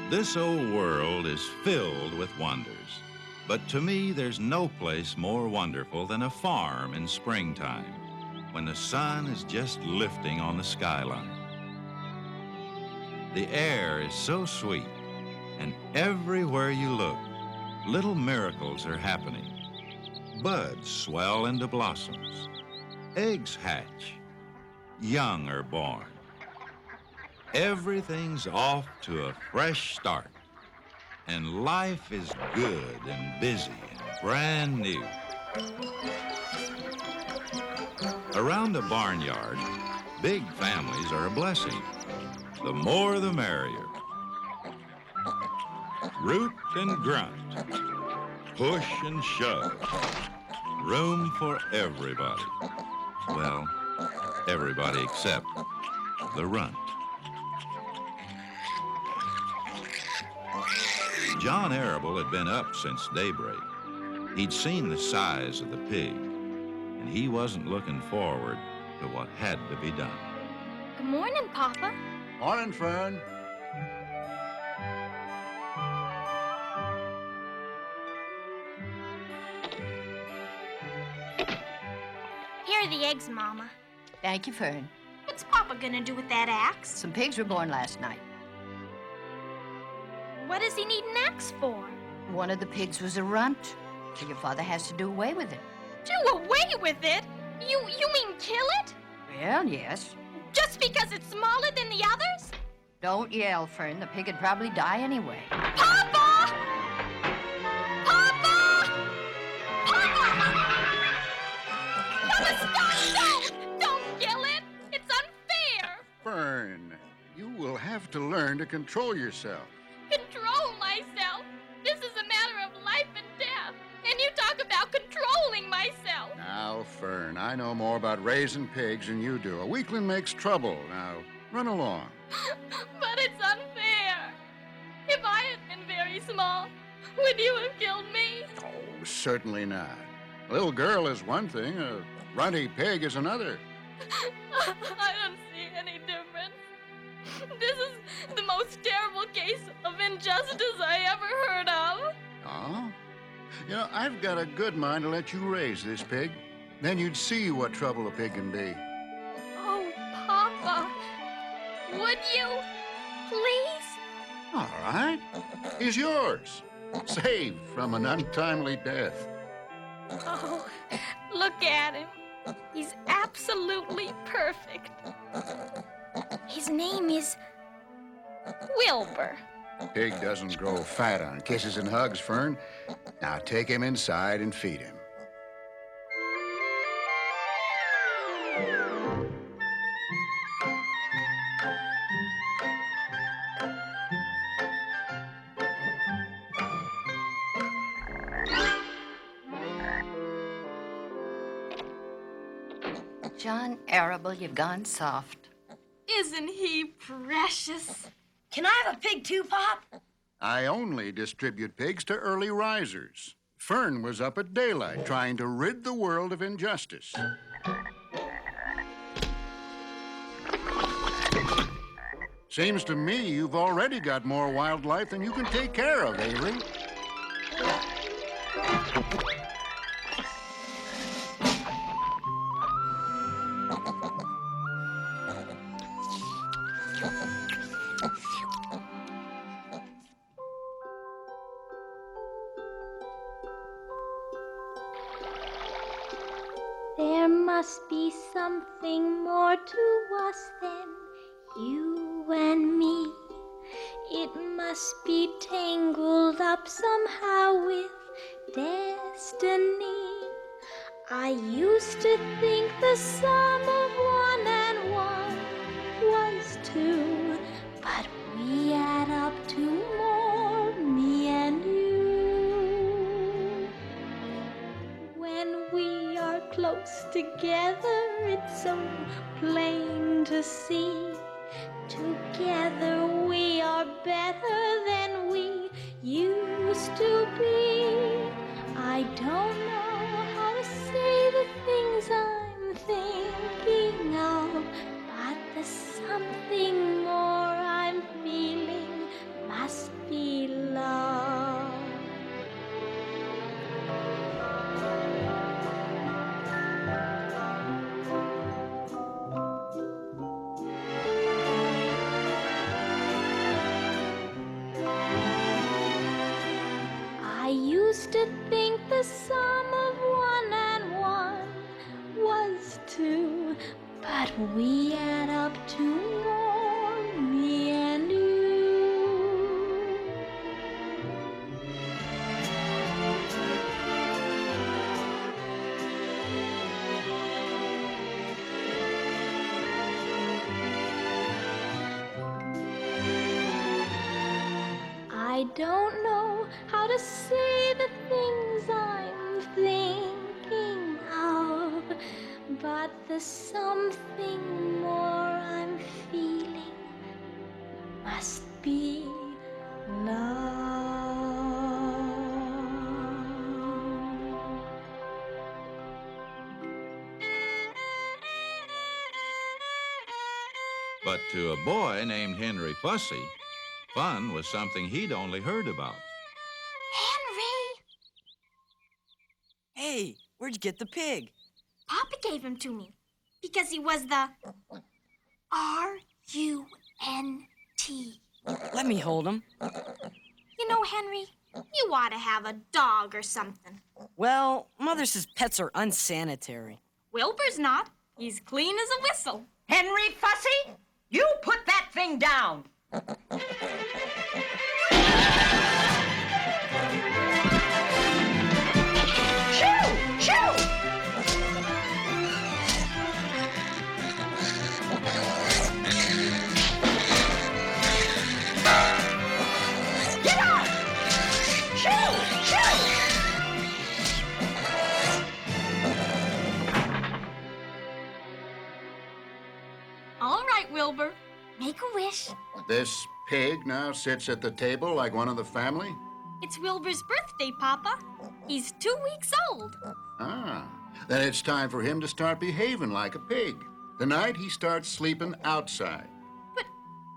This old world is filled with wonders. But to me, there's no place more wonderful than a farm in springtime, when the sun is just lifting on the skyline. The air is so sweet, and everywhere you look, little miracles are happening. Buds swell into blossoms. Eggs hatch. Young are born. Everything's off to a fresh start. And life is good and busy and brand new. Around the barnyard, big families are a blessing. The more the merrier. Root and grunt. Push and shove. Room for everybody. Well, everybody except the runt. John Arable had been up since daybreak. He'd seen the size of the pig, and he wasn't looking forward to what had to be done. Good morning, Papa. Morning, Fern. Here are the eggs, Mama. Thank you, Fern. What's Papa gonna do with that axe? Some pigs were born last night. What does he need an axe for? One of the pigs was a runt, so your father has to do away with it. Do away with it? You mean kill it? Well, yes. Just because it's smaller than the others? Don't yell, Fern. The pig would probably die anyway. Papa! Papa! Papa! Papa, stop! Don't kill it! It's unfair! Fern, you will have to learn to control yourself. Control myself? This is a matter of life and death. And you talk about controlling myself. Now, Fern, I know more about raising pigs than you do. A weakling makes trouble. Now, run along. But it's unfair. If I had been very small, would you have killed me? Oh, certainly not. A little girl is one thing, a runty pig is another. I don't see any difference. This is the most terrible case of injustice I ever heard of. Oh? You know, I've got a good mind to let you raise this pig. Then you'd see what trouble a pig can be. Oh, Papa, would you? Please? All right. He's yours. Saved from an untimely death. Oh, look at him. He's absolutely perfect. His name is Wilbur. Pig doesn't grow fat on kisses and hugs, Fern. Now take him inside and feed him. John Arable, you've gone soft. Isn't he precious? Can I have a pig too, Pop? I only distribute pigs to early risers. Fern was up at daylight trying to rid the world of injustice. Seems to me you've already got more wildlife than you can take care of, Avery. There must be something more to us than you and me. It must be tangled up somehow with destiny. I used to think the sum of one and one was two, but we add up to more, me and you. When we are close together, it's so plain to see. Together we are better than we used to be. I don't know how to say the things I'm thinking of, but the something more I'm feeling must be loved. I used to think the sum of one and one was two, but we add up to more, me and you. I don't know how to say the things I'm thinking of, but the something more I'm feeling must be love. But to a boy named Henry Fussy, fun was something he'd only heard about. Henry! Hey, where'd you get the pig? Papa gave him to me because he was the R-U-N-T. Let me hold him. You know, Henry, you ought to have a dog or something. Well, Mother says pets are unsanitary. Wilbur's not. He's clean as a whistle. Henry Fussy, you put that thing down. Shoo! Shoo! Get out! Shoo! Shoo! All right, Wilbur. Make a wish. This pig now sits at the table like one of the family? It's Wilbur's birthday, Papa. He's 2 weeks old. Ah, then it's time for him to start behaving like a pig. Tonight he starts sleeping outside.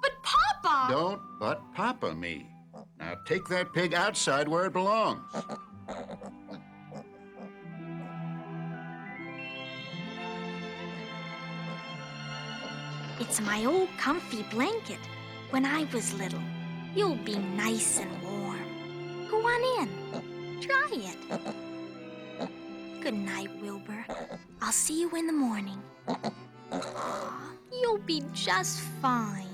But Papa! Don't but Papa me. Now take that pig outside where it belongs. It's my old comfy blanket. When I was little, you'll be nice and warm. Go on in. Try it. Good night, Wilbur. I'll see you in the morning. Aw, you'll be just fine.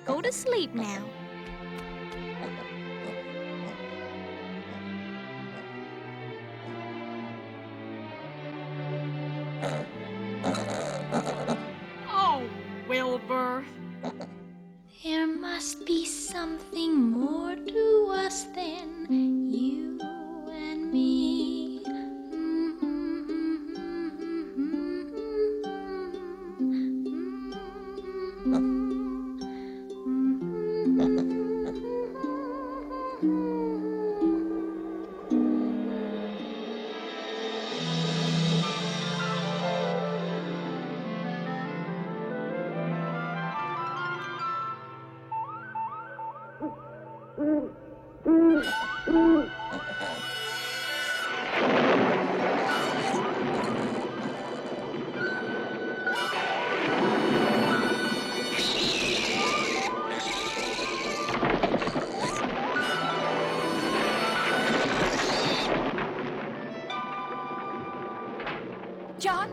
Go to sleep now. Oh, Wilbur. There must be something more to us than you and me. John,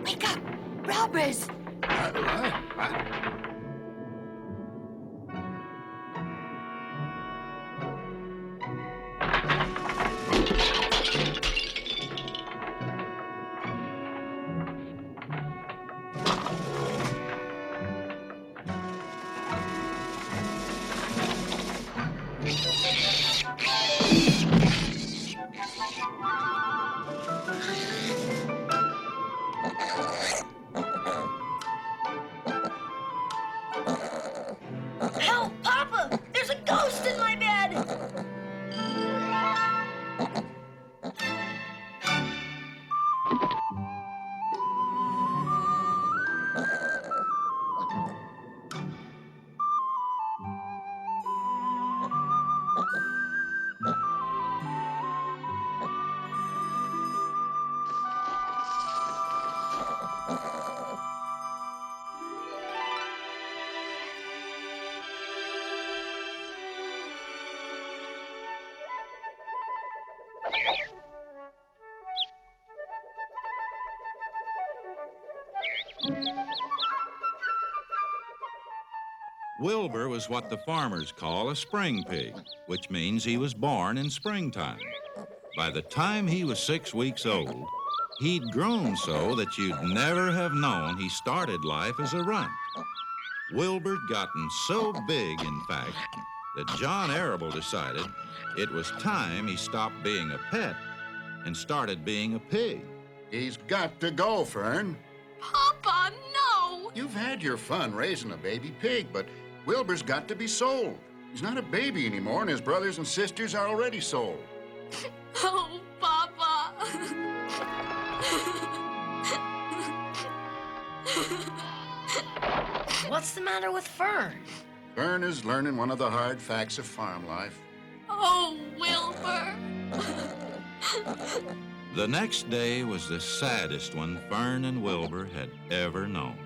wake up! Robbers! Help, Papa! There's a ghost in my bed! Wilbur was what the farmers call a spring pig, which means he was born in springtime. By the time he was 6 weeks old, he'd grown so that you'd never have known he started life as a runt. Wilbur'd gotten so big, in fact, that John Arable decided it was time he stopped being a pet and started being a pig. He's got to go, Fern. Papa, no! You've had your fun raising a baby pig, but Wilbur's got to be sold. He's not a baby anymore, and his brothers and sisters are already sold. Oh, Papa. What's the matter with Fern? Fern is learning one of the hard facts of farm life. Oh, Wilbur. The next day was the saddest one Fern and Wilbur had ever known.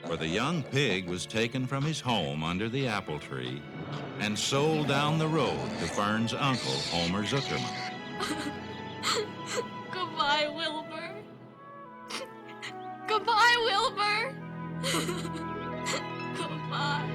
For the young pig was taken from his home under the apple tree and sold down the road to Fern's uncle, Homer Zuckerman. Goodbye, Wilbur. Goodbye, Wilbur. Goodbye.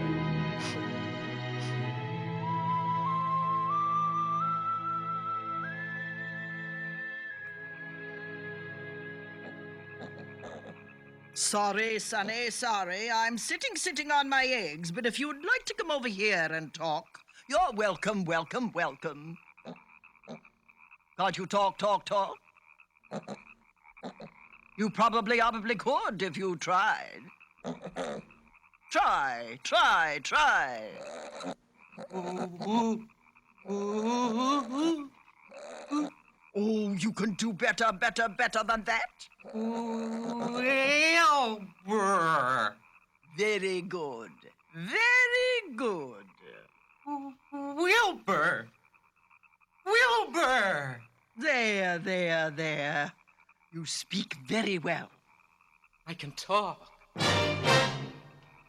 Sorry, Sonny, sorry. I'm sitting on my eggs, but if you'd like to come over here and talk, you're welcome. Can't you talk? You probably could if you tried. Try. Oh, you can do better than that. Wilbur. Very good. Wilbur. There. You speak very well. I can talk.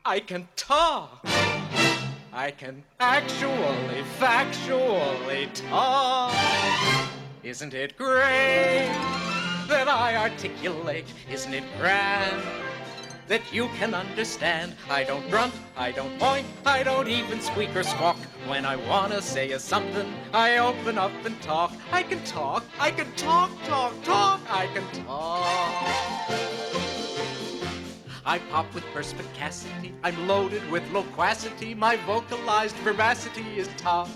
I can actually, factually talk. Isn't it great that I articulate? Isn't it grand that you can understand? I don't grunt, I don't point, I don't even squeak or squawk. When I wanna say something, I open up and talk. I can talk. I can talk. I pop with perspicacity, I'm loaded with loquacity, my vocalized veracity is tops.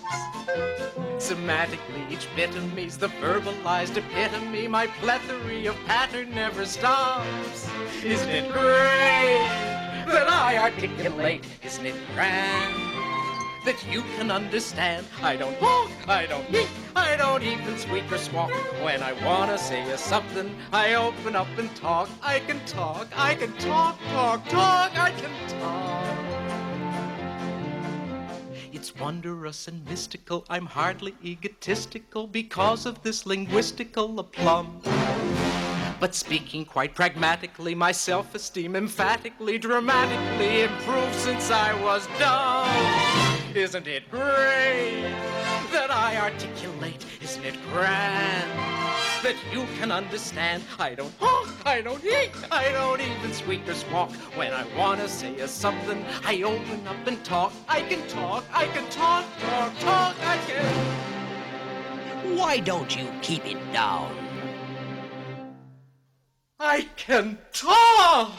Semantically, each bit of me's the verbalized epitome, my plethora of pattern never stops. Isn't it great that I articulate? Isn't it grand that you can understand? I don't honk, I don't yeek, I don't even squeak or squawk. When I wanna say something, I open up and talk. I can talk, I can talk, I can talk. It's wondrous and mystical, I'm hardly egotistical because of this linguistical aplomb. But speaking quite pragmatically, my self-esteem emphatically, dramatically improved since I was dumb. Isn't it great that I articulate? Isn't it grand that you can understand? I don't honk, I don't eat, I don't even squeak or squawk. When I wanna say something, I open up and talk. I can talk, I can talk, I can. Why don't you keep it down? I can talk!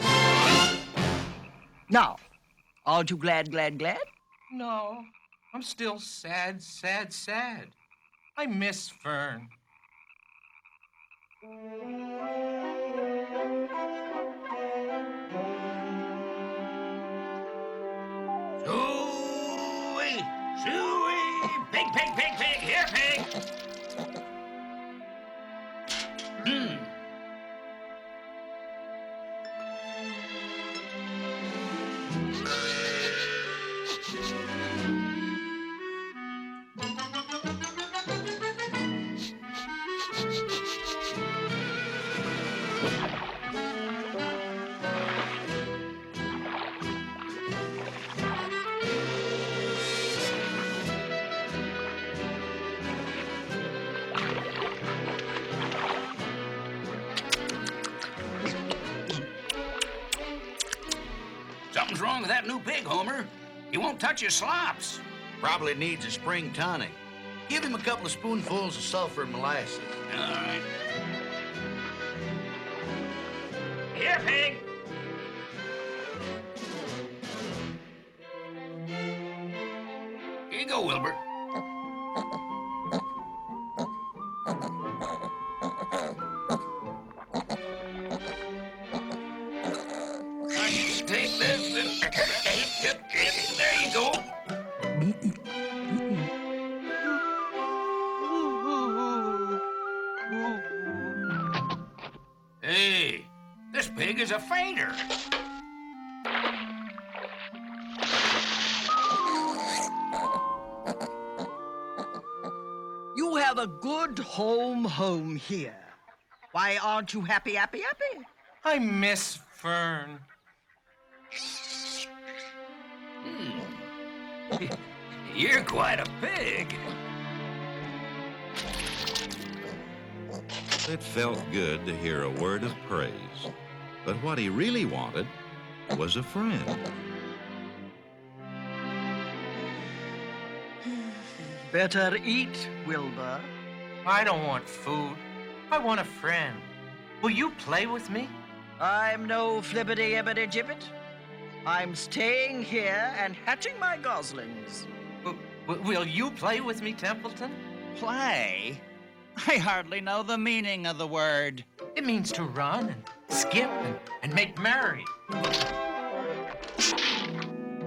Now, aren't you glad? No, I'm still sad. I miss Fern. Suey! Pig, here, pig! wrong with that new pig, Homer? He won't touch his slops. Probably needs a spring tonic. Give him a couple of spoonfuls of sulfur and molasses. All right. Here, pig. Here you go, Wilbur. Take this. There you go. Hey, this pig is a fainter. You have a good home here. Why aren't you happy? I miss Fern. You're quite a pig. It felt good to hear a word of praise, but what he really wanted was a friend. Better eat, Wilbur. I don't want food. I want a friend. Will you play with me? I'm no flibbity-ibbity-gibbet. I'm staying here and hatching my goslings. Will you play with me, Templeton? Play? I hardly know the meaning of the word. It means to run and skip and make merry.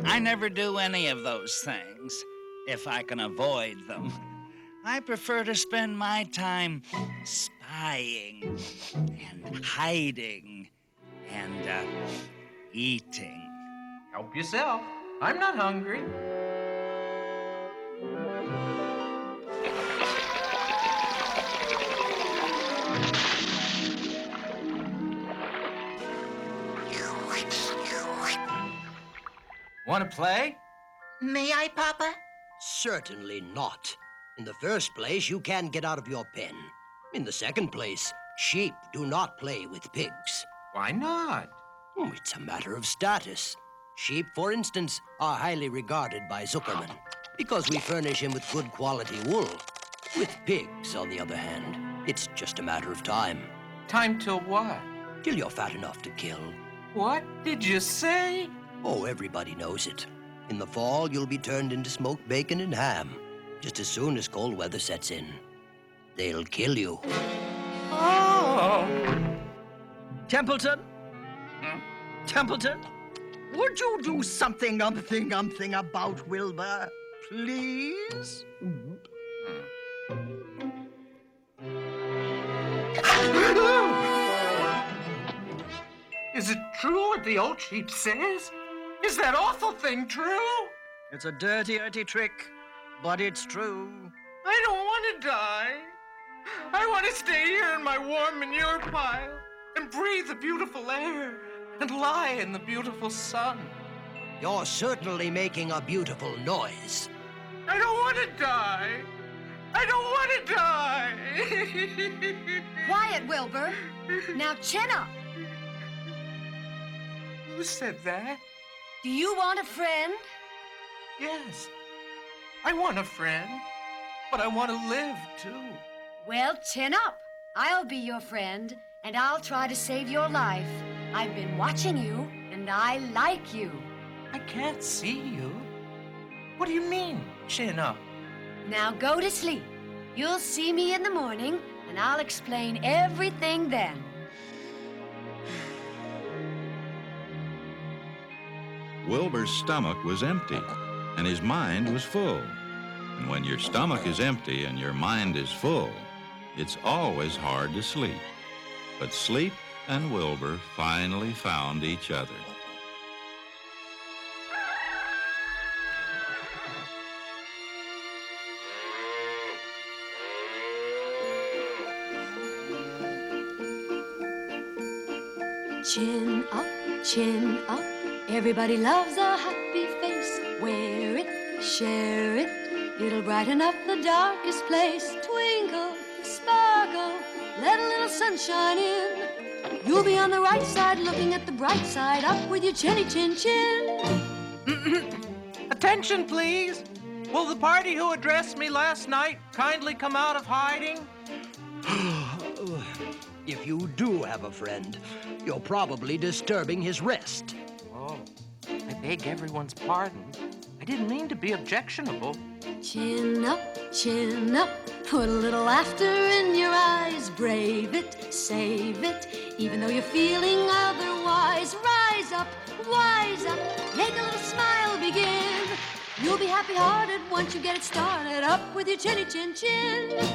I never do any of those things, if I can avoid them. I prefer to spend my time spying and hiding and eating. Help yourself. I'm not hungry. Want to play? May I, Papa? Certainly not. In the first place, you can't get out of your pen. In the second place, sheep do not play with pigs. Why not? Oh, it's a matter of status. Sheep, for instance, are highly regarded by Zuckerman because we furnish him with good quality wool. With pigs, on the other hand, it's just a matter of time. Time till what? Till you're fat enough to kill. What did you say? Oh, everybody knows it. In the fall, you'll be turned into smoked bacon and ham, just as soon as cold weather sets in. They'll kill you. Oh! Templeton? Templeton? Would you do something about Wilbur, please? Is it true what the old sheep says? Is that awful thing true? It's a dirty trick, but it's true. I don't want to die. I want to stay here in my warm manure pile and breathe the beautiful air and lie in the beautiful sun. You're certainly making a beautiful noise. I don't want to die. I don't want to die. Quiet, Wilbur. Now chin up. Who said that? Do you want a friend? Yes. I want a friend, but I want to live too. Well, chin up. I'll be your friend, and I'll try to save your life. I've been watching you, and I like you. I can't see you. What do you mean, chin up? Now go to sleep. You'll see me in the morning, and I'll explain everything then. Wilbur's stomach was empty, and his mind was full. And when your stomach is empty and your mind is full, it's always hard to sleep. But Sleep and Wilbur finally found each other. Chin up, everybody loves a happy face. Wear it, share it, it'll brighten up the darkest place. Twinkle, sparkle, let a little sunshine in. You'll be on the right side, looking at the bright side, up with your chinny chin chin. Attention, please. Will the party who addressed me last night kindly come out of hiding? If you do have a friend, you're probably disturbing his rest. Oh, I beg everyone's pardon. I didn't mean to be objectionable. Chin up, put a little laughter in your eyes. Brave it, save it, even though you're feeling otherwise. Rise up, wise up, make a little smile begin. You'll be happy-hearted once you get it started. Up with your chinny chin chin.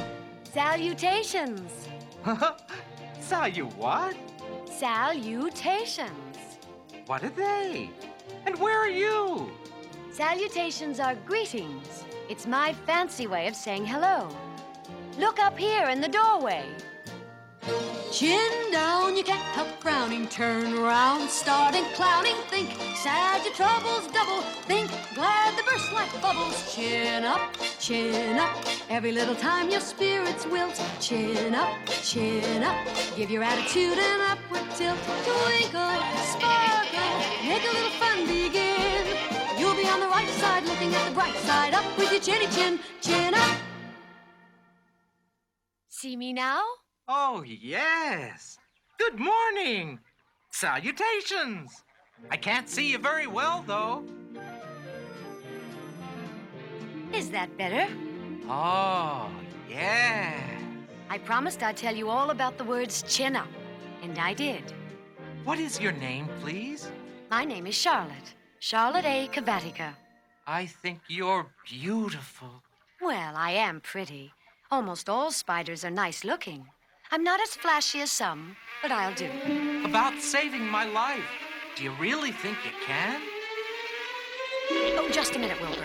Salutations. Saw you what? Salutations. What are they? And where are you? Salutations are greetings. It's my fancy way of saying hello. Look up here in the doorway. Chin down, you can't help frowning. Turn around, starting clowning. Think sad, your troubles double. Think glad they burst like bubbles. Chin up, every little time your spirits wilt. Chin up, give your attitude an upward tilt. Twinkle, sparkle, make a little fun begin. You'll be on the right side, looking at the bright side. Up with your chinny chin, chin up. See me now? Oh, yes. Good morning. Salutations. I can't see you very well, though. Is that better? Oh, yeah. I promised I'd tell you all about the words chin up, and I did. What is your name, please? My name is Charlotte. Charlotte A. Kavatica. I think you're beautiful. Well, I am pretty. Almost all spiders are nice looking. I'm not as flashy as some, but I'll do. About saving my life. Do you really think you can? Oh, just a minute, Wilbur.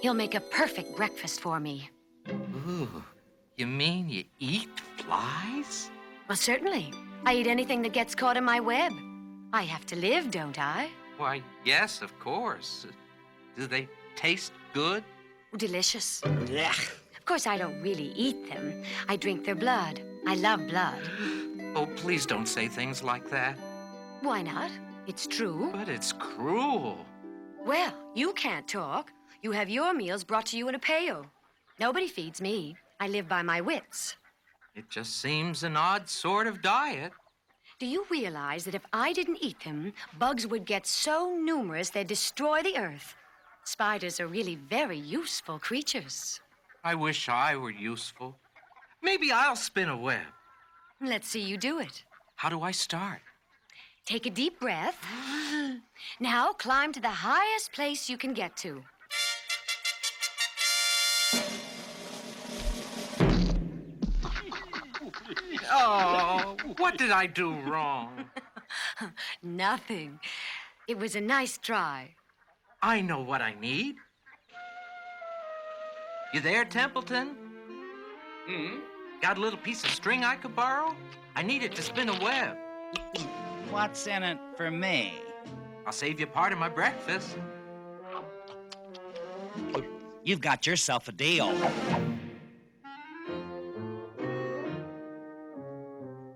He'll make a perfect breakfast for me. Ooh, you mean you eat flies? Well, certainly. I eat anything that gets caught in my web. I have to live, don't I? Why, yes, of course. Do they taste good? Delicious. Of course, I don't really eat them. I drink their blood. I love blood. Oh, please don't say things like that. Why not? It's true. But it's cruel. Well, you can't talk. You have your meals brought to you in a pail. Nobody feeds me. I live by my wits. It just seems an odd sort of diet. Do you realize that if I didn't eat them, bugs would get so numerous they'd destroy the earth? Spiders are really very useful creatures. I wish I were useful. Maybe I'll spin a web. Let's see you do it. How do I start? Take a deep breath. Now climb to the highest place you can get to. Oh, what did I do wrong? Nothing. It was a nice try. I know what I need. You there, Templeton? Got a little piece of string I could borrow? I need it to spin a web. What's in it for me? I'll save you part of my breakfast. You've got yourself a deal.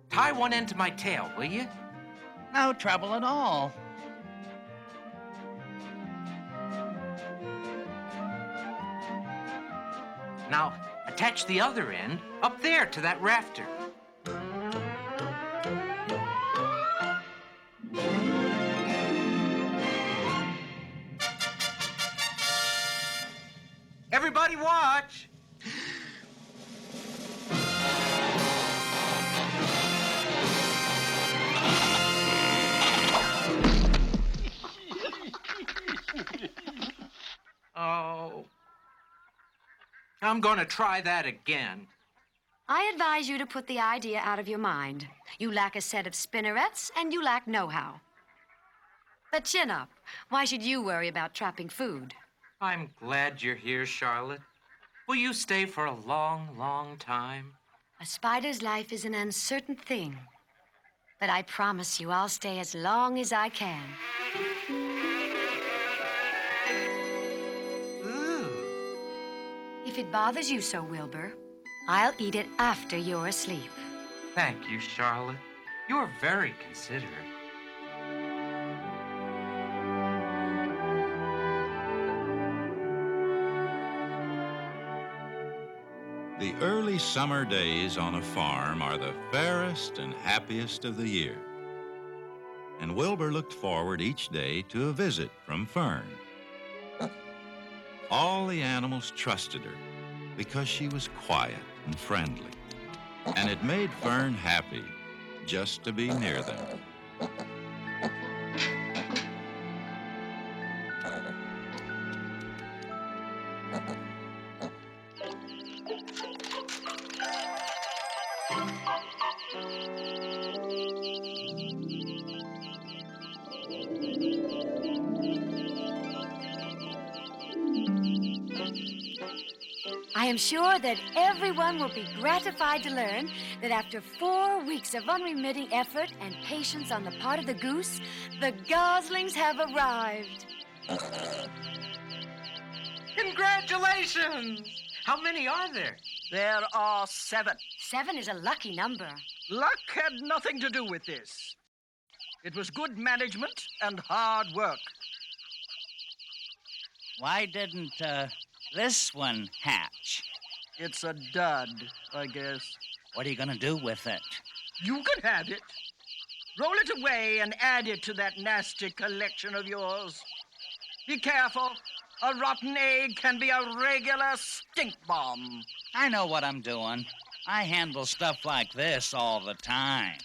Tie one end to my tail, will you? No trouble at all. Now, attach the other end up there to that rafter. Everybody watch! Oh. I'm gonna try that again. I advise you to put the idea out of your mind. You lack a set of spinnerets, and you lack know-how. But chin up. Why should you worry about trapping food? I'm glad you're here, Charlotte. Will you stay for a long, long time? A spider's life is an uncertain thing. But I promise you I'll stay as long as I can. Ooh. If it bothers you so, Wilbur, I'll eat it after you're asleep. Thank you, Charlotte. You're very considerate. The early summer days on a farm are the fairest and happiest of the year. And Wilbur looked forward each day to a visit from Fern. All the animals trusted her because she was quiet and friendly. And it made Fern happy just to be near them. I am sure that everyone will be gratified to learn that after 4 weeks of unremitting effort and patience on the part of the goose, the goslings have arrived. Congratulations! How many are there? There are 7. 7 is a lucky number. Luck had nothing to do with this. It was good management and hard work. Why didn't this one hatch? It's a dud, I guess. What are you gonna do with it? You can have it. Roll it away and add it to that nasty collection of yours. Be careful. A rotten egg can be a regular stink bomb. I know what I'm doing. I handle stuff like this all the time.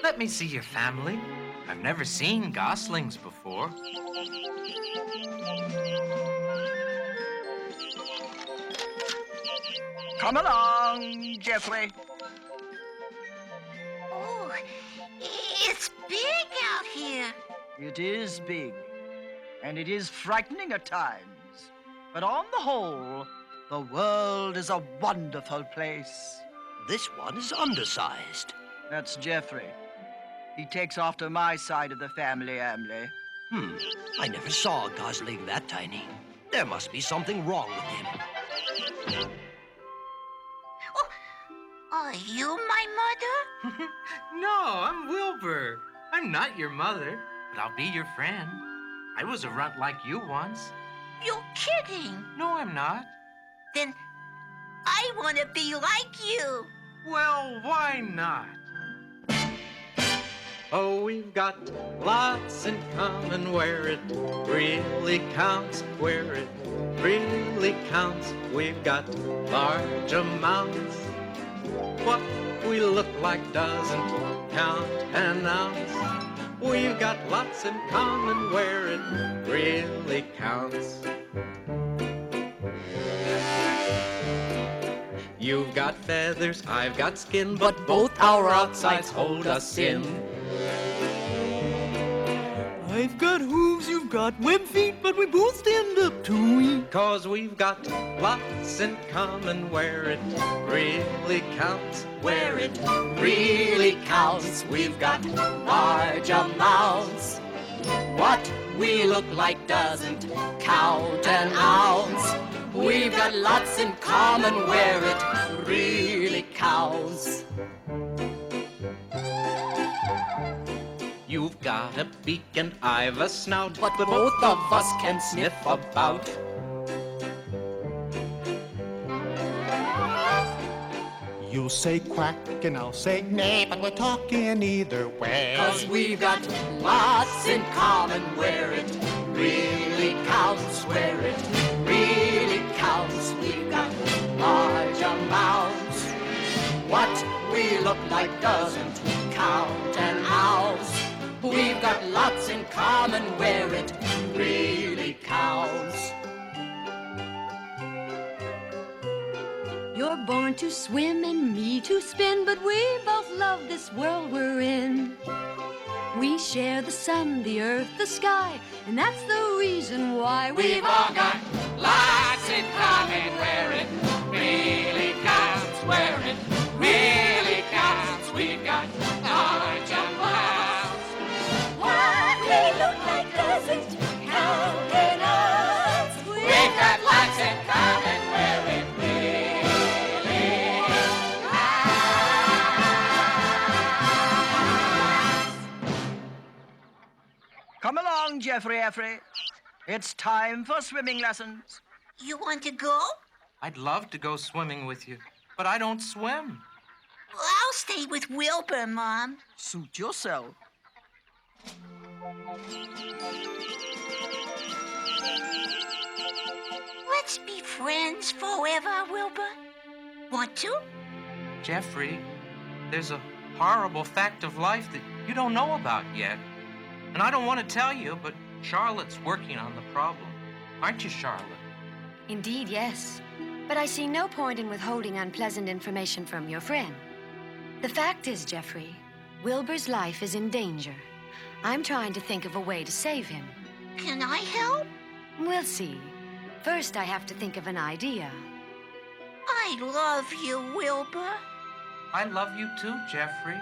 Let me see your family. I've never seen goslings before. Come along, Jeffrey. Oh, it's big out here. It is big, and it is frightening at times. But on the whole, the world is a wonderful place. This one is undersized. That's Jeffrey. He takes after my side of the family, Emily. I never saw a gosling that tiny. There must be something wrong with him. Oh, are you my mother? No, I'm Wilbur. I'm not your mother, but I'll be your friend. I was a runt like you once. You're kidding. No, I'm not. Then I want to be like you. Well, why not? Oh, we've got lots in common where it really counts, where it really counts. We've got large amounts. What we look like doesn't count an ounce. We've got lots in common where it really counts. You've got feathers, I've got skin, but both our outsides hold us in. I've got hooves, you've got web feet, but we both stand up to eat. 'Cause we've got lots in common where it really counts. Where it really counts, we've got large amounts. What we look like doesn't count an ounce. We've got lots in common where it really counts. You've got a beak and I've a snout, but both of us can sniff about. You'll say quack and I'll say neigh, but we're talking either way. 'Cause we've got lots in common where it really counts, where it really counts. We've got large amounts. What we look like doesn't count an ounce. We've got lots in common where it really counts. You're born to swim and me to spin, but we both love this world we're in. We share the sun, the earth, the sky, and that's the reason why We've all got lots in common where it really counts, where it really counts. We've got large amounts. What we look like doesn't count in us. We've got lots in along, Jeffrey Effrey. It's time for swimming lessons. You want to go? I'd love to go swimming with you, but I don't swim. Well, I'll stay with Wilbur, Mom. Suit yourself. Let's be friends forever, Wilbur. Want to? Jeffrey, there's a horrible fact of life that you don't know about yet. And I don't want to tell you, but Charlotte's working on the problem. Aren't you, Charlotte? Indeed, yes. But I see no point in withholding unpleasant information from your friend. The fact is, Jeffrey, Wilbur's life is in danger. I'm trying to think of a way to save him. Can I help? We'll see. First, I have to think of an idea. I love you, Wilbur. I love you too, Jeffrey.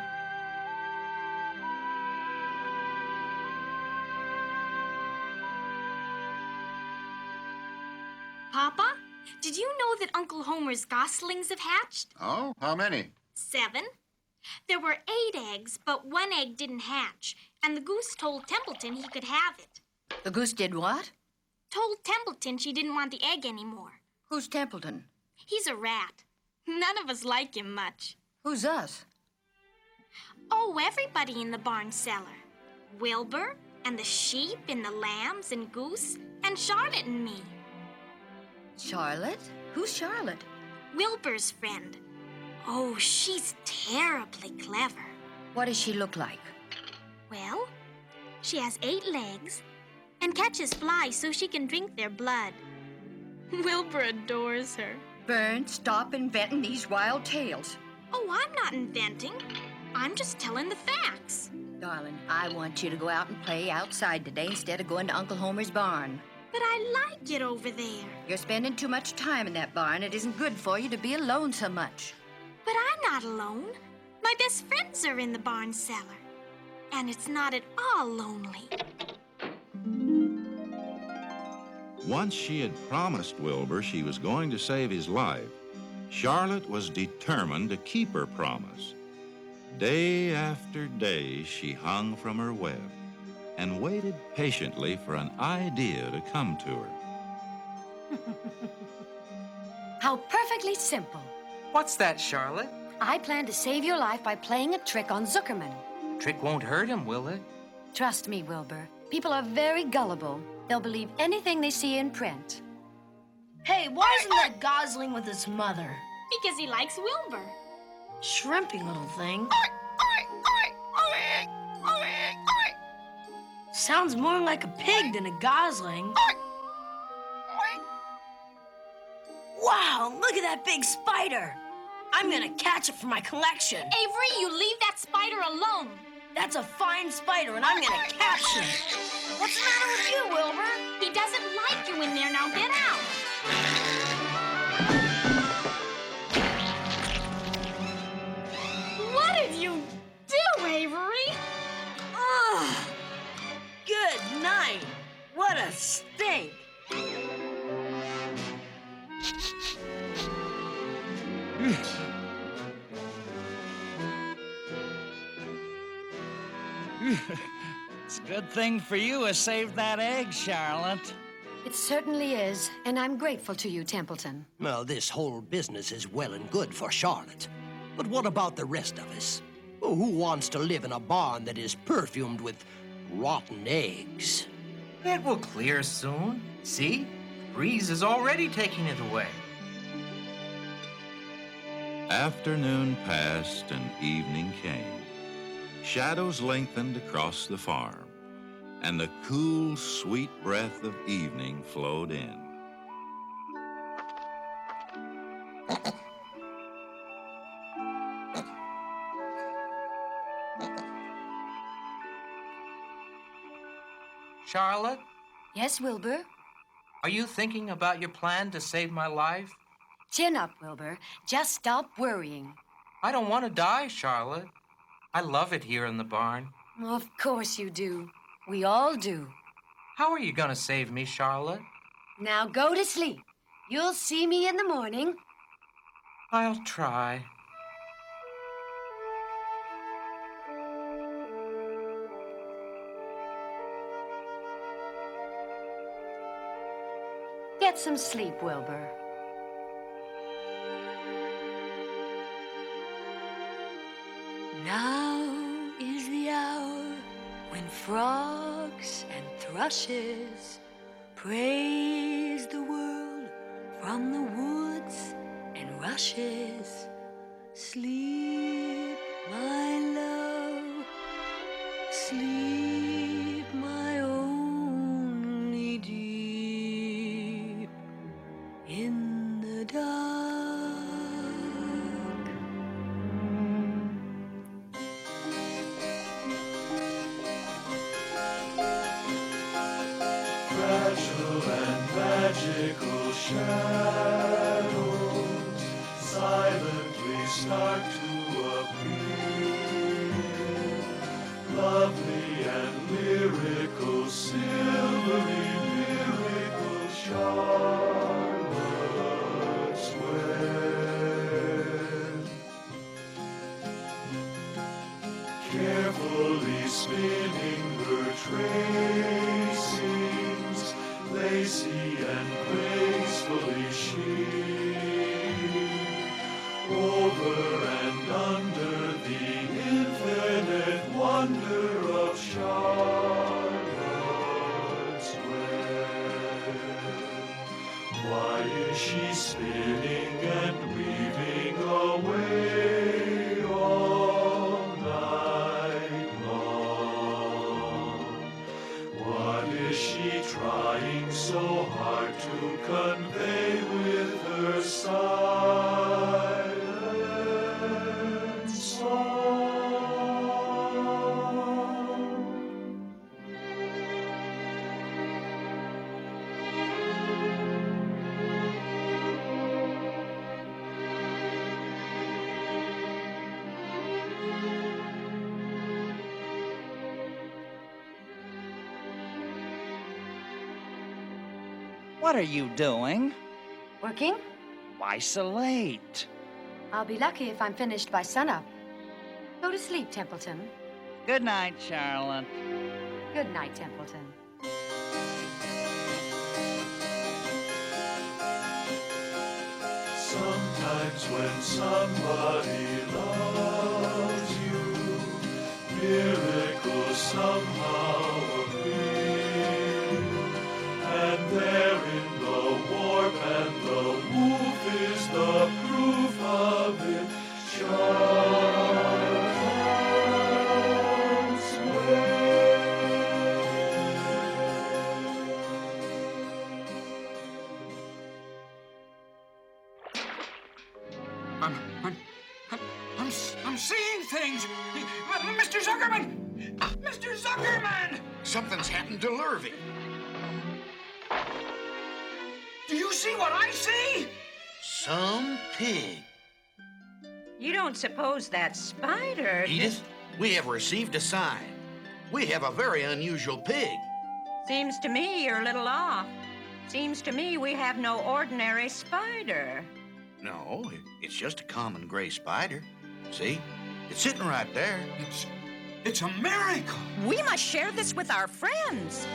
Papa, did you know that Uncle Homer's goslings have hatched? Oh, how many? 7. There were 8 eggs, but 1 egg didn't hatch, and the goose told Templeton he could have it. The goose did what? Told Templeton she didn't want the egg anymore. Who's Templeton? He's a rat. None of us like him much. Who's us? Oh, everybody in the barn cellar. Wilbur, and the sheep, and the lambs, and goose, and Charlotte and me. Charlotte? Who's Charlotte? Wilbur's friend. Oh, she's terribly clever. What does she look like? Well, she has 8 legs and catches flies so she can drink their blood. Wilbur adores her. Vern, stop inventing these wild tales. Oh, I'm not inventing. I'm just telling the facts. Darling, I want you to go out and play outside today instead of going to Uncle Homer's barn. But I like it over there. You're spending too much time in that barn. It isn't good for you to be alone so much. But I'm not alone. My best friends are in the barn cellar. And it's not at all lonely. Once she had promised Wilbur she was going to save his life, Charlotte was determined to keep her promise. Day after day, she hung from her web and waited patiently for an idea to come to her. How perfectly simple. What's that, Charlotte? I plan to save your life by playing a trick on Zuckerman. Trick won't hurt him, will it? Trust me, Wilbur. People are very gullible. They'll believe anything they see in print. Hey, why isn't that gosling with his mother? Because he likes Wilbur. Shrimpy little thing. Sounds more like a pig than a gosling. Wow, look at that big spider. I'm gonna catch it for my collection. Avery, you leave that spider alone. That's a fine spider, and I'm gonna catch him. What's the matter with you, Wilbur? He doesn't like you in there. Now get out. What did you do, Avery? Ugh. Good night. What a stink. It's a good thing for you I saved that egg, Charlotte. It certainly is, and I'm grateful to you, Templeton. Well, this whole business is well and good for Charlotte. But what about the rest of us? Who wants to live in a barn that is perfumed with rotten eggs? It will clear soon. See? The breeze is already taking it away. Afternoon passed and evening came. Shadows lengthened across the farm, and the cool, sweet breath of evening flowed in. Charlotte, Yes, Wilbur? are you thinking about your plan to save my life? Chin up, Wilbur. Just stop worrying. I don't want to die, Charlotte. I love it here in the barn. Of course you do. We all do. How are you going to save me, Charlotte? Now go to sleep. You'll see me in the morning. I'll try. Get some sleep, Wilbur. Now is the hour when frogs and thrushes praise the world from the woods and rushes. Sleep, my love, sleep, my only deep, in the dark. Fragile and magical shadows silently start to appear. Lovely and lyrical, silvery miracle Charlotte's Web. Carefully spinning her tracings, lacy and gracefully she, over and under the infinite wonder of Charlotte's Web. Why is she spinning and weaving away all night long? What is she trying so hard to convey with her silent song? What are you doing? Working? Why so late? I'll be lucky if I'm finished by sunup. Go to sleep, Templeton. Good night, Charlotte. Good night, Templeton. Sometimes when somebody loves you, miracles somehow appear. And there in the warp and the woof is the proof of it. Charlotte's I'm seeing things! Mr. Zuckerman! Mr. Zuckerman! Something's happened to Lurvy. Do you see what I see? Some pig. You don't suppose that's Spider? Edith, we have received a sign. We have a very unusual pig. Seems to me you're a little off. Seems to me we have no ordinary spider. No, it's just a common gray spider. See? It's sitting right there. It's a miracle. We must share this with our friends.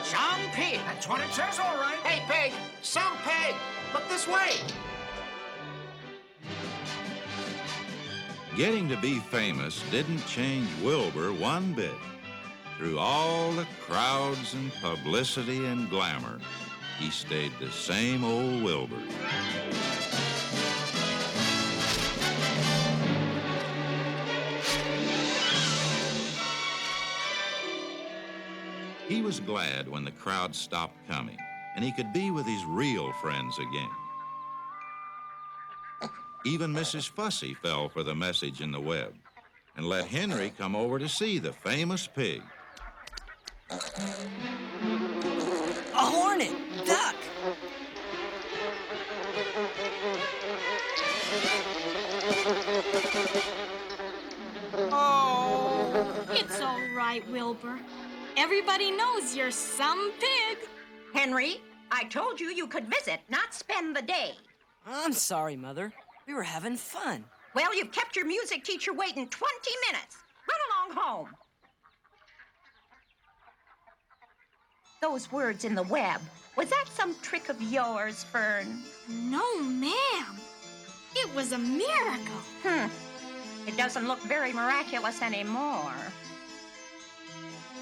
Some pig. That's what it says, all right. Hey, pig. Some pig. Look this way. Getting to be famous didn't change Wilbur one bit. Through all the crowds and publicity and glamour, he stayed the same old Wilbur. He was glad when the crowd stopped coming and he could be with his real friends again. Even Mrs. Fussy fell for the message in the web and let Henry come over to see the famous pig. A hornet! Duck! Oh, it's all right, Wilbur. Everybody knows you're some pig. Henry, I told you you could visit, not spend the day. I'm sorry, Mother. We were having fun. Well, you've kept your music teacher waiting 20 minutes. Run along home. Those words in the web, was that some trick of yours, Fern? No, ma'am. It was a miracle. It doesn't look very miraculous anymore.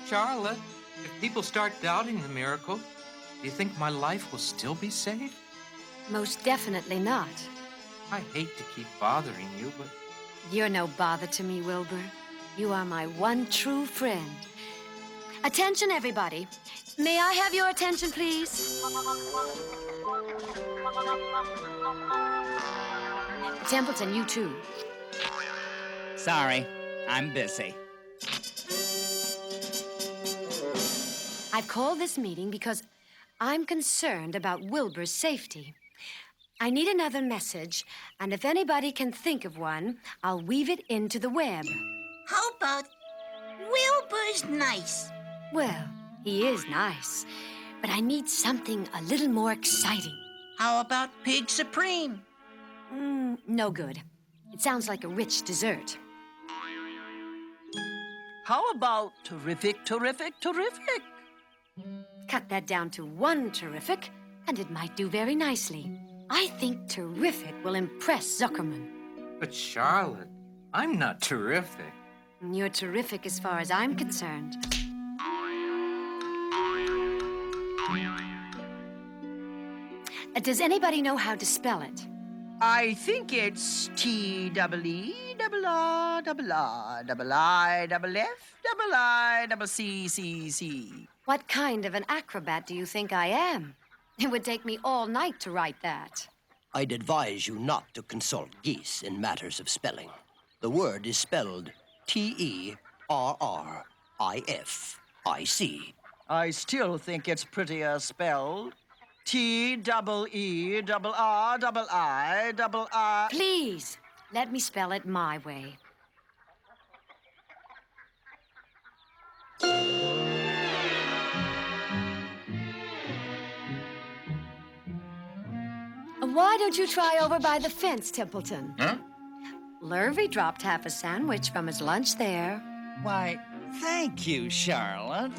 Charlotte, if people start doubting the miracle, do you think my life will still be saved? Most definitely not. I hate to keep bothering you, but... You're no bother to me, Wilbur. You are my one true friend. Attention, everybody. May I have your attention, please? Templeton, you too. Sorry, I'm busy. I've called this meeting because I'm concerned about Wilbur's safety. I need another message, and if anybody can think of one, I'll weave it into the web. How about Wilbur's nice? Well, he is nice, but I need something a little more exciting. How about Pig Supreme? No good. It sounds like a rich dessert. How about terrific, terrific, terrific? Cut that down to one terrific, and it might do very nicely. I think terrific will impress Zuckerman. But Charlotte, I'm not terrific. You're terrific as far as I'm concerned. Does anybody know how to spell it? I think it's T-double-E, What kind of an acrobat do you think I am? It would take me all night to write that. I'd advise you not to consult geese in matters of spelling. The word is spelled Terrific. I still think it's prettier spelled T-double-E-double-R-double-I-double-I. Please, let me spell it my way. Why don't you try over by the fence, Templeton? Huh? Lurvy dropped half a sandwich from his lunch there. Why, thank you, Charlotte.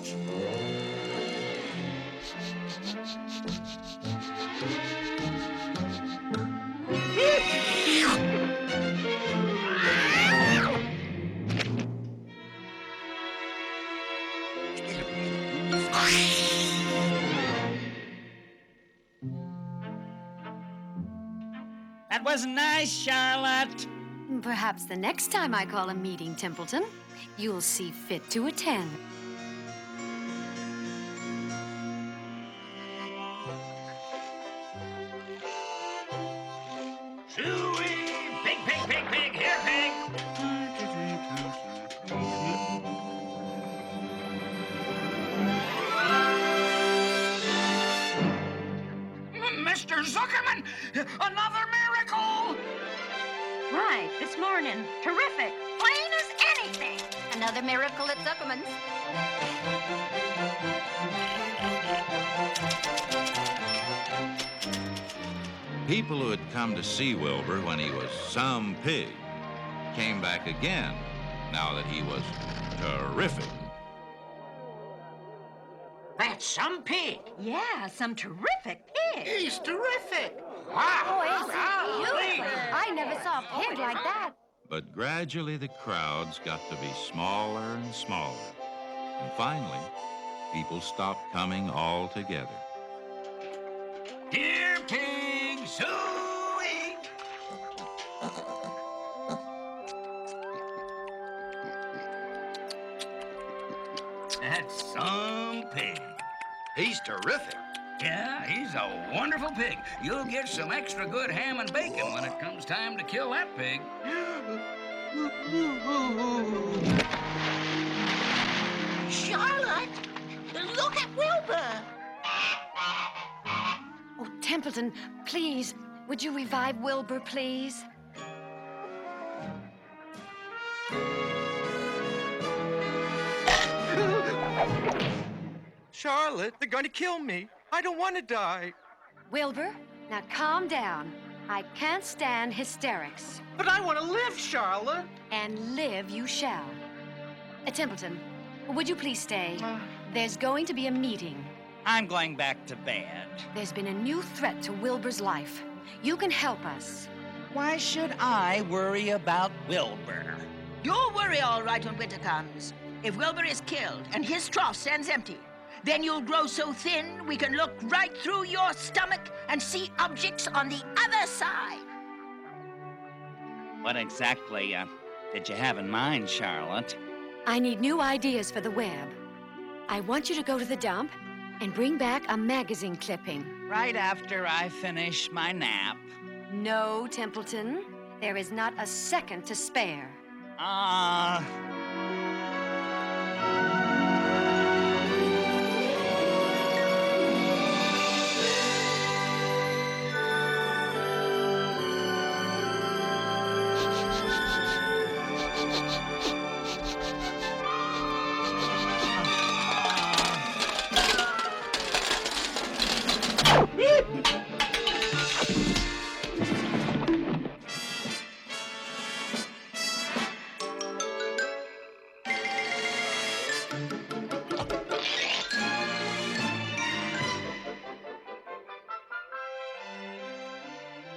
That was nice, Charlotte. Perhaps the next time I call a meeting, Templeton, you'll see fit to attend. Shoo-wee! Pig, pig, pig, pig! Here, pig! Mr. Zuckerman! Another miracle! Right, this morning. Terrific. Plain as anything. Another miracle at Zuckerman's. People who had come to see Wilbur when he was some pig came back again now that he was terrific. That's some pig. Yeah, some terrific pig. He's terrific. Wow. Oh, isn't it Golly. beautiful? I never saw a pig like that. But gradually the crowds got to be smaller and smaller. And finally, people stopped coming altogether. Dear pig, Zooey! That's some pig. He's terrific. Yeah, he's a wonderful pig. You'll get some extra good ham and bacon when it comes time to kill that pig. Charlotte, look at Wilbur. Oh, Templeton, please, would you revive Wilbur, please? Charlotte, they're going to kill me. I don't want to die. Wilbur, now calm down. I can't stand hysterics. But I want to live, Charlotte. And live you shall. Templeton, would you please stay? There's going to be a meeting. I'm going back to bed. There's been a new threat to Wilbur's life. You can help us. Why should I worry about Wilbur? You'll worry all right when winter comes. If Wilbur is killed and his trough stands empty, then you'll grow so thin we can look right through your stomach and see objects on the other side. What exactly did you have in mind, Charlotte? I need new ideas for the web. I want you to go to the dump and bring back a magazine clipping. Right after I finish my nap. No, Templeton. There is not a second to spare.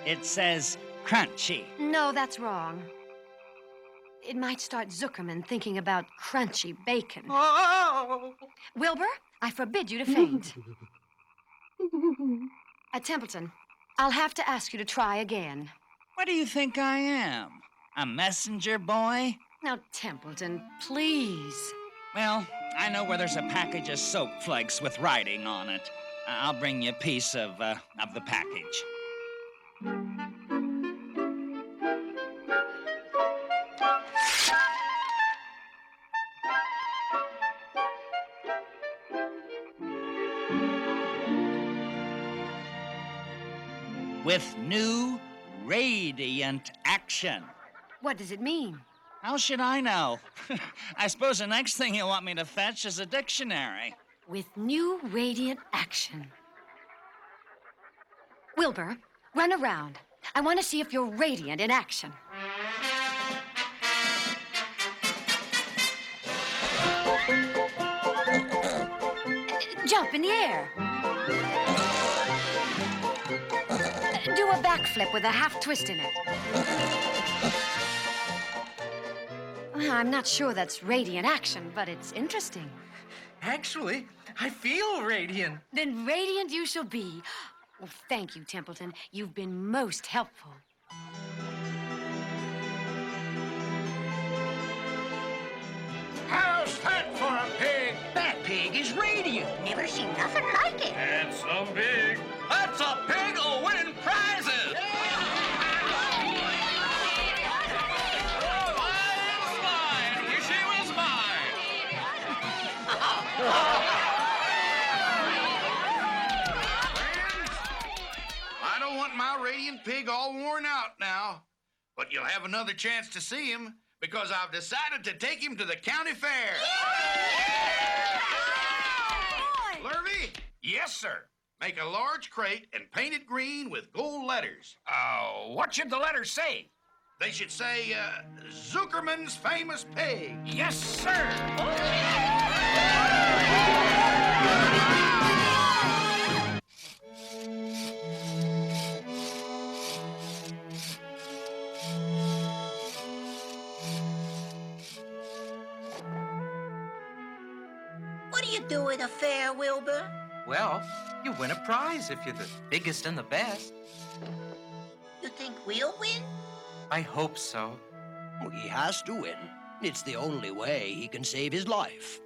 It says crunchy. No, that's wrong. It might start Zuckerman thinking about crunchy bacon. Oh! Wilbur, I forbid you to faint. Templeton, I'll have to ask you to try again. What do you think I am? A messenger boy? Now, Templeton, please. Well, I know where there's a package of soap flakes with writing on it. I'll bring you a piece of the package. With new radiant action. What does it mean? How should I know? I suppose the next thing you want me to fetch is a dictionary. With new radiant action. Wilbur, run around. I want to see if you're radiant in action. Jump in the air. Do a backflip with a half twist in it. I'm not sure that's radiant action, but it's interesting. Actually, I feel radiant. Then radiant you shall be. Well, thank you, Templeton. You've been most helpful. How's that for a pig? That pig is radiant. Never seen nothing like it. Handsome pig. That's a pig who'll win prizes. I don't want my radiant pig all worn out now, but you'll have another chance to see him because I've decided to take him to the county fair. Lurvy? Yes, sir. Make a large crate and paint it green with gold letters. What should the letters say? They should say, Zuckerman's Famous Pig. Yes, sir. What do you do at a fair, Wilbur? Well, you win a prize if you're the biggest and the best. You think we'll win? I hope so. Well, he has to win. It's the only way he can save his life.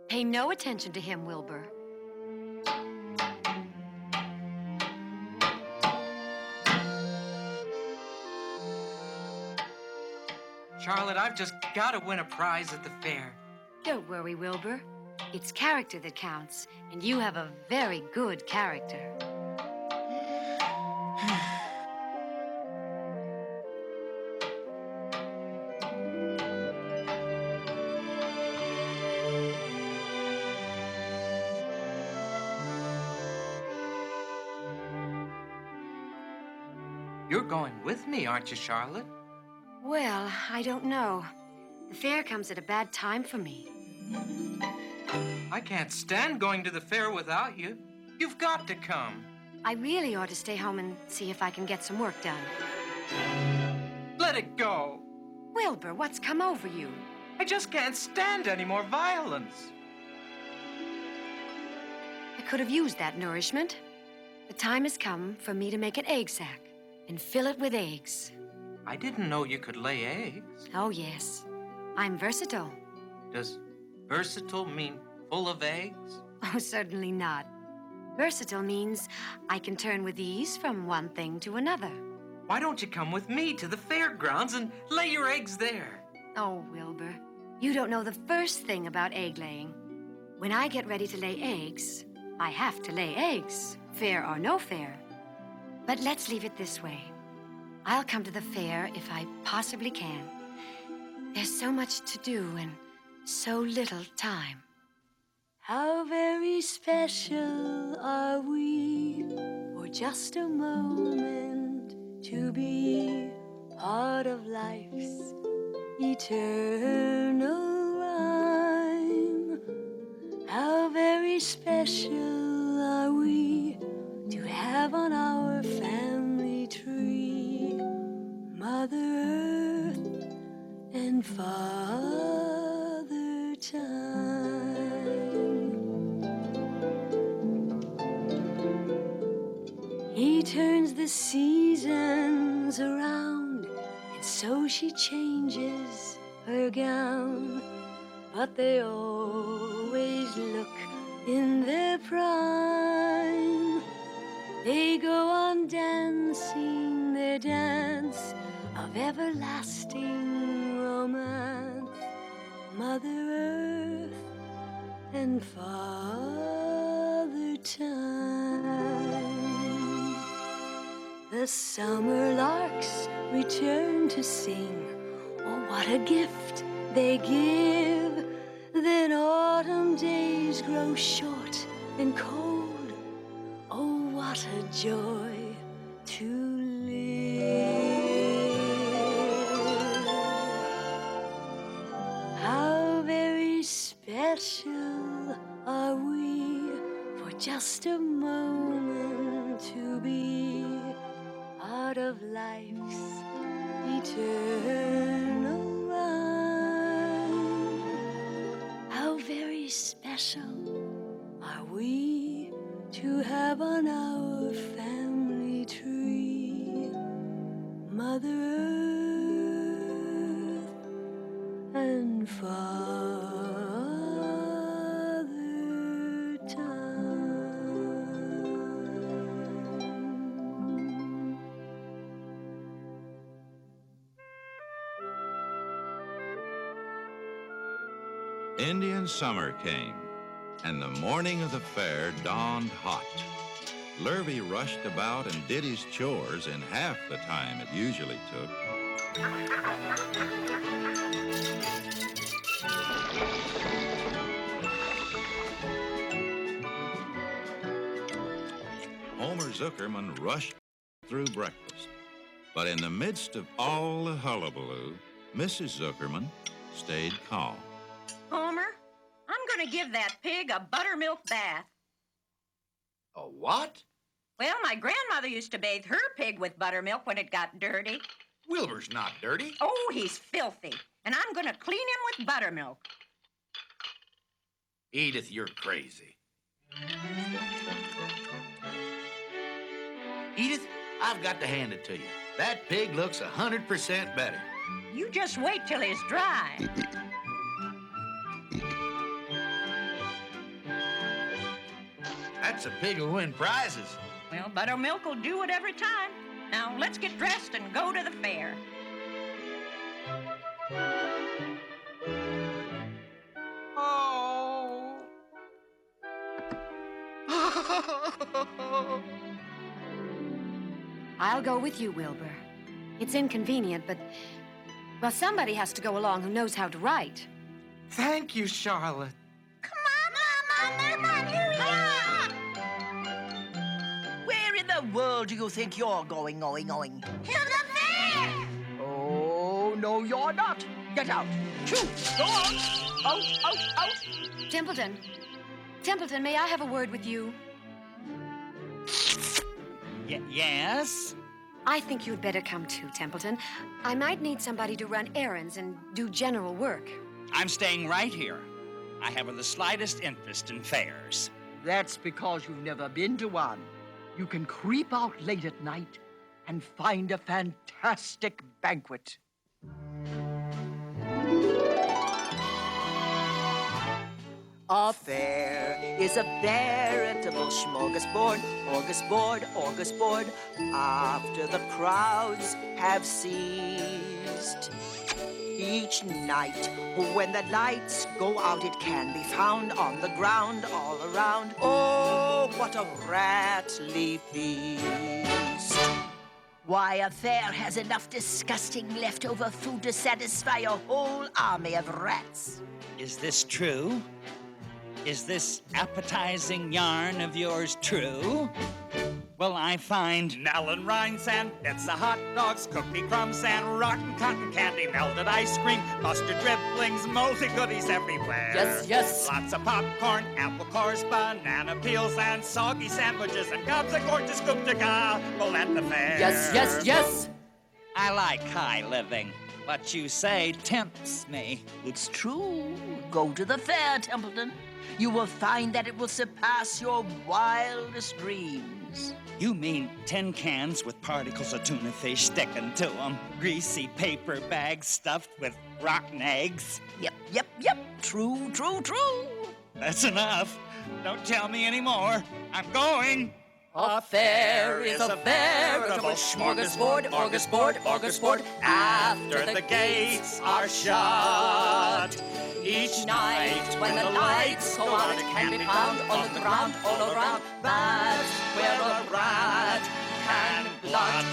Pay no attention to him, Wilbur. Charlotte, I've just got to win a prize at the fair. Don't worry, Wilbur. It's character that counts, and you have a very good character. You're going with me, aren't you, Charlotte? Well, I don't know. The fair comes at a bad time for me. I can't stand going to the fair without you. You've got to come. I really ought to stay home and see if I can get some work done. Let it go. Wilbur, what's come over you? I just can't stand any more violence. I could have used that nourishment. The time has come for me to make an egg sack and fill it with eggs. I didn't know you could lay eggs. Oh, yes. I'm versatile. Does versatile mean full of eggs? Oh, certainly not. Versatile means I can turn with ease from one thing to another. Why don't you come with me to the fairgrounds and lay your eggs there? Oh, Wilbur, you don't know the first thing about egg laying. When I get ready to lay eggs, I have to lay eggs, fair or no fair. But let's leave it this way. I'll come to the fair if I possibly can. There's so much to do and so little time. How very special are we for just a moment to be part of life's eternal rhyme. How very special are we to have on our family tree Mother Earth and Father Time. He turns the seasons around, and so she changes her gown. But they always look in their prime. They go on dancing their dance of everlasting romance. Mother Earth and Father Time. The summer larks return to sing. Oh, what a gift they give. Then autumn days grow short and cold. Oh, what a joy to live. How very special are we for just a moment to be part of life's eternal rhyme. How very special are we to have on our family tree Mother Earth and Father Time. Indian summer came, and the morning of the fair dawned hot. Lurvy rushed about and did his chores in half the time it usually took. Homer Zuckerman rushed through breakfast. But in the midst of all the hullabaloo, Mrs. Zuckerman stayed calm. Homer, I'm going to give that pig a buttermilk bath. A what? Well, my grandmother used to bathe her pig with buttermilk when it got dirty. Wilbur's not dirty. Oh, he's filthy. And I'm going to clean him with buttermilk. Edith, you're crazy. Edith, I've got to hand it to you. That pig looks 100% better. You just wait till he's dry. That's a pig who'll win prizes. Well, buttermilk will do it every time. Now, let's get dressed and go to the fair. Oh. I'll go with you, Wilbur. It's inconvenient, but, well, somebody has to go along who knows how to write. Thank you, Charlotte. Where in the world do you think you're going? To the fair! Oh, no, you're not. Get out. Shoo! Go on. Out. Templeton. Templeton, may I have a word with you? Yes? I think you'd better come too, Templeton. I might need somebody to run errands and do general work. I'm staying right here. I haven't the slightest interest in fairs. That's because you've never been to one. You can creep out late at night and find a fantastic banquet. A fair is a veritable smorgasbord, orgasbord, after the crowds have ceased. Each night, when the lights go out, it can be found on the ground all around. Oh, what a ratly feast. Why, a fair has enough disgusting leftover food to satisfy a whole army of rats. Is this true? Is this appetizing yarn of yours true? Well, I find melon rinds and bits of hot dogs, cookie crumbs and rotten cotton candy, melted ice cream, mustard dribblings, moldy goodies everywhere. Yes. Lots of popcorn, apple cores, banana peels, and soggy sandwiches, and gobs of gorgeous coup de gobble at the fair. Yes. I like high living. What you say tempts me. It's true. Go to the fair, Templeton. You will find that it will surpass your wildest dreams. You mean tin cans with particles of tuna fish sticking to them, greasy paper bags stuffed with rotten eggs? Yep. True. That's enough. Don't tell me anymore. I'm going. A fair is a veritable smorgasbord, orgasbord, after the gates are shut. Each night when the lights go out, it can be found on the ground all around. That's where a rat can glut.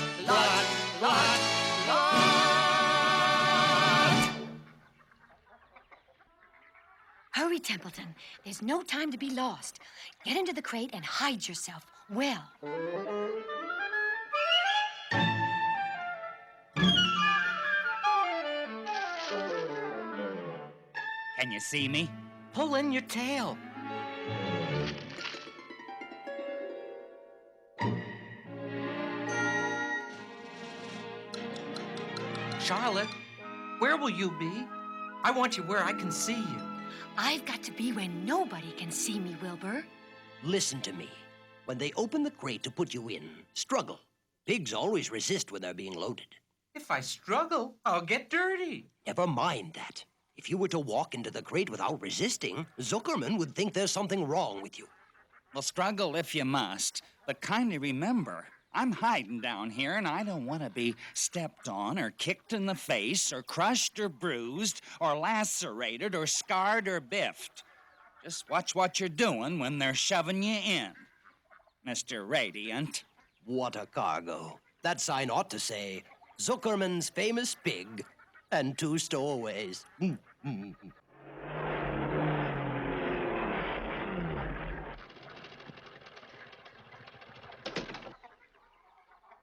Hurry, Templeton. There's no time to be lost. Get into the crate and hide yourself well. Can you see me? Pull in your tail. Charlotte, where will you be? I want you where I can see you. I've got to be where nobody can see me, Wilbur. Listen to me. When they open the crate to put you in, struggle. Pigs always resist when they're being loaded. If I struggle, I'll get dirty. Never mind that. If you were to walk into the crate without resisting, Zuckerman would think there's something wrong with you. Well, struggle if you must, but kindly remember, I'm hiding down here and I don't want to be stepped on or kicked in the face or crushed or bruised or lacerated or scarred or biffed. Just watch what you're doing when they're shoving you in, Mr. Radiant. What a cargo. That sign ought to say, Zuckerman's famous pig and 2 stowaways.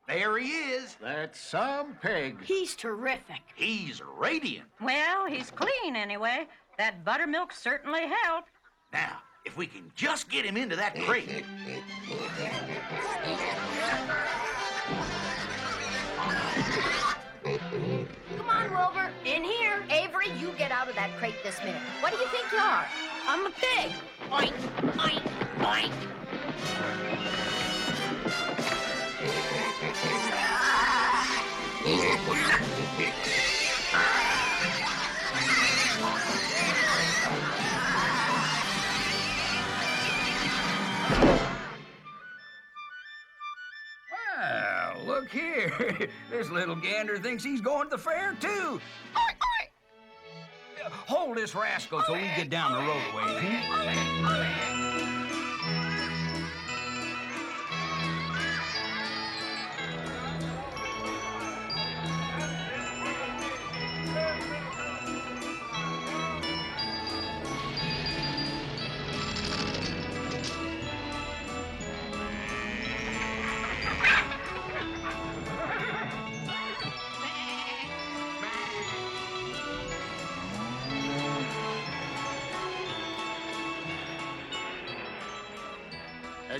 There he is. That's some pig. He's terrific. He's radiant. Well, he's clean anyway. That buttermilk certainly helped. Now, if we can just get him into that crate. Come on, Wilbur. In here. Avery, you get out of that crate this minute. What do you think you are? I'm a pig. Oink, oink, oink. Well, look here. This little gander thinks he's going to the fair, too. Hold this rascal till we get down the road a ways.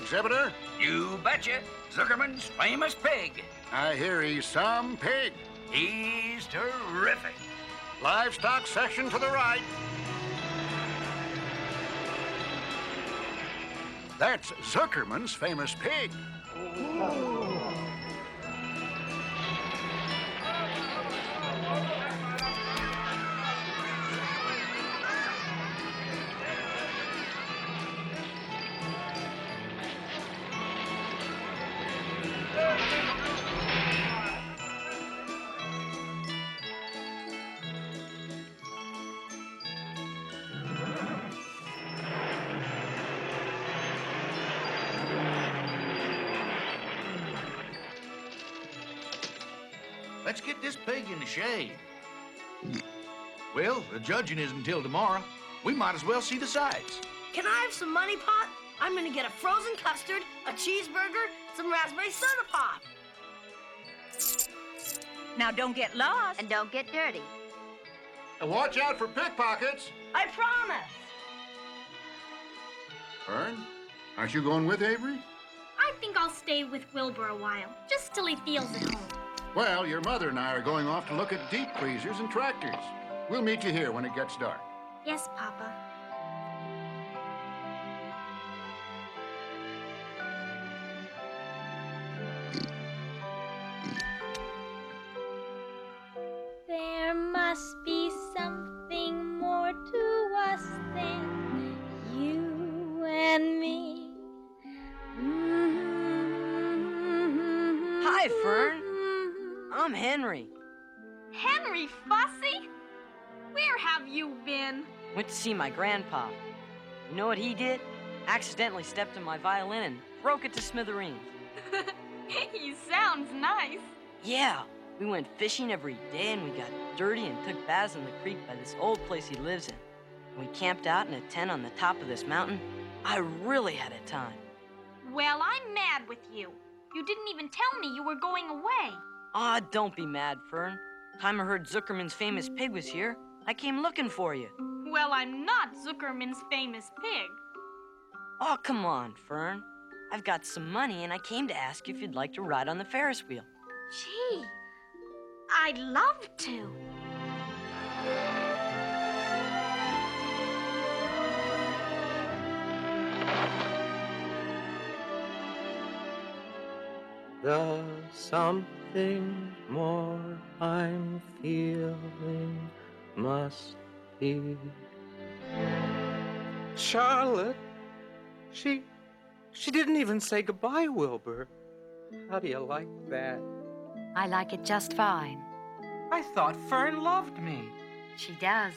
Exhibitor? You betcha. Zuckerman's famous pig. I hear he's some pig. He's terrific. Livestock section to the right. That's Zuckerman's famous pig. Let's get this pig in the shade. Well, the judging isn't until tomorrow. We might as well see the sights. Can I have some money pot? I'm gonna get a frozen custard, a cheeseburger, some raspberry soda pop. Now don't get lost. And don't get dirty. And watch out for pickpockets. I promise. Fern, aren't you going with Avery? I think I'll stay with Wilbur a while, just till he feels at home. Well, your mother and I are going off to look at deep freezers and tractors. We'll meet you here when it gets dark. Yes, Papa. There must be something more to us than you and me. Hi, Fern. I'm Henry. Henry Fussy? Where have you been? Went to see my grandpa. You know what he did? Accidentally stepped on my violin and broke it to smithereens. He sounds nice. Yeah, we went fishing every day and we got dirty and took baths in the creek by this old place he lives in. We camped out in a tent on the top of this mountain. I really had a time. Well, I'm mad with you. You didn't even tell me you were going away. Ah, don't be mad, Fern. Time I heard Zuckerman's famous pig was here, I came looking for you. Well, I'm not Zuckerman's famous pig. Oh, come on, Fern. I've got some money and I came to ask you if you'd like to ride on the Ferris wheel. Gee, I'd love to. The something more I'm feeling must be Charlotte. She didn't even say goodbye, Wilbur. How do you like that? I like it just fine. I thought Fern loved me. She does,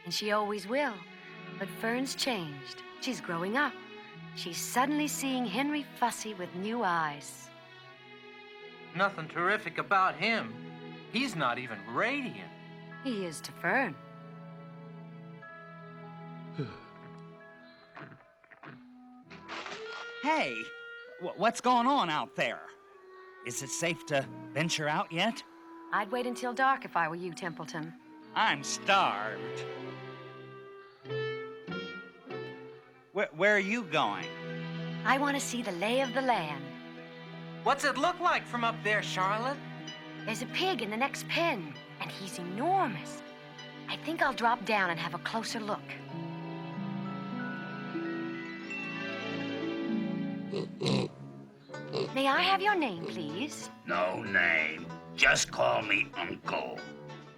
and she always will. But Fern's changed. She's growing up. She's suddenly seeing Henry Fussy with new eyes. Nothing terrific about him. He's not even radiant. He is to Fern. Hey, what's going on out there? Is it safe to venture out yet? I'd wait until dark if I were you, Templeton. I'm starved. Where are you going? I want to see the lay of the land. What's it look like from up there, Charlotte? There's a pig in the next pen, and he's enormous. I think I'll drop down and have a closer look. May I have your name, please? No name. Just call me Uncle.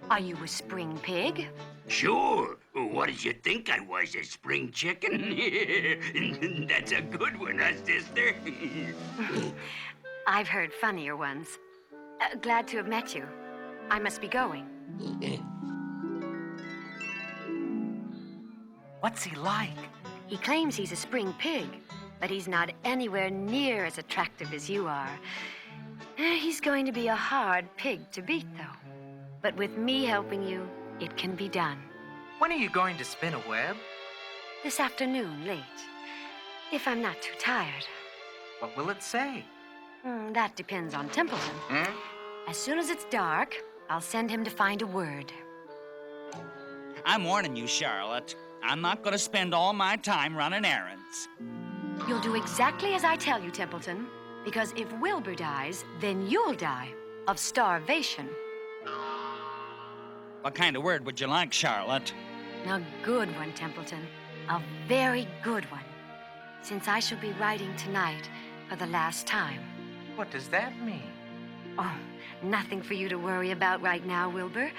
Are you a spring pig? Sure. What did you think I was, a spring chicken? That's a good one, huh, sister? I've heard funnier ones. Glad to have met you. I must be going. What's he like? He claims he's a spring pig, but he's not anywhere near as attractive as you are. He's going to be a hard pig to beat, though. But with me helping you, it can be done. When are you going to spin a web? This afternoon, late. If I'm not too tired. What will it say? That depends on Templeton. As soon as it's dark, I'll send him to find a word. I'm warning you, Charlotte. I'm not going to spend all my time running errands. You'll do exactly as I tell you, Templeton. Because if Wilbur dies, then you'll die of starvation. What kind of word would you like, Charlotte? A good one, Templeton. A very good one. Since I shall be writing tonight for the last time. What does that mean? Oh, nothing for you to worry about right now, Wilbur.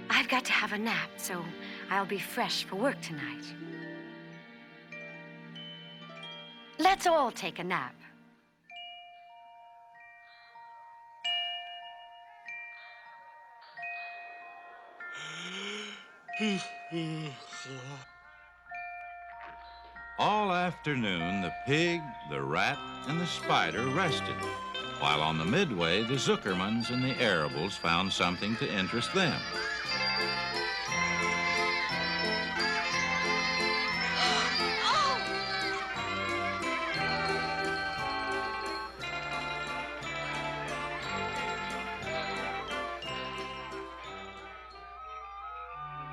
I've got to have a nap, so I'll be fresh for work tonight. Let's all take a nap. All afternoon, the pig, the rat, and the spider rested, while on the midway, the Zuckermans and the Arables found something to interest them.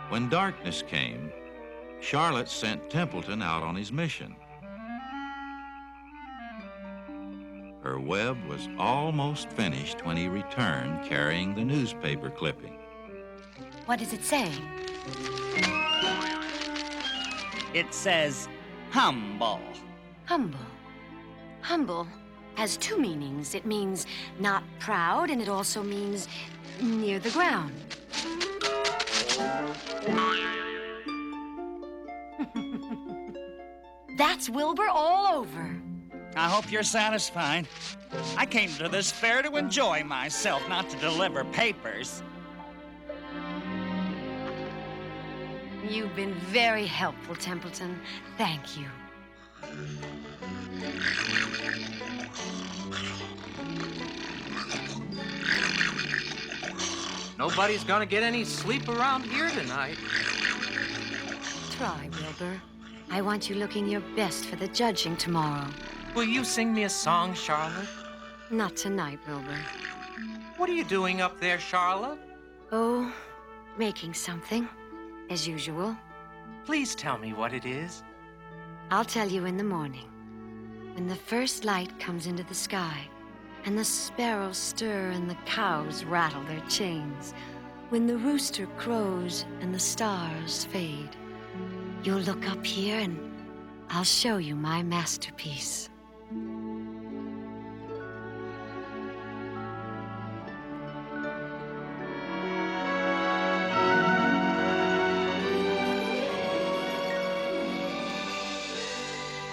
When darkness came, Charlotte sent Templeton out on his mission. Her web was almost finished when he returned carrying the newspaper clipping. What does it say? It says humble. Humble. Humble has two meanings. It means not proud, and it also means near the ground. That's Wilbur all over. I hope you're satisfied. I came to this fair to enjoy myself, not to deliver papers. You've been very helpful, Templeton. Thank you. Nobody's gonna get any sleep around here tonight. Try, Wilbur. I want you looking your best for the judging tomorrow. Will you sing me a song, Charlotte? Not tonight, Wilbur. What are you doing up there, Charlotte? Oh, making something, as usual. Please tell me what it is. I'll tell you in the morning, when the first light comes into the sky, and the sparrows stir and the cows rattle their chains, when the rooster crows and the stars fade. You'll look up here and I'll show you my masterpiece.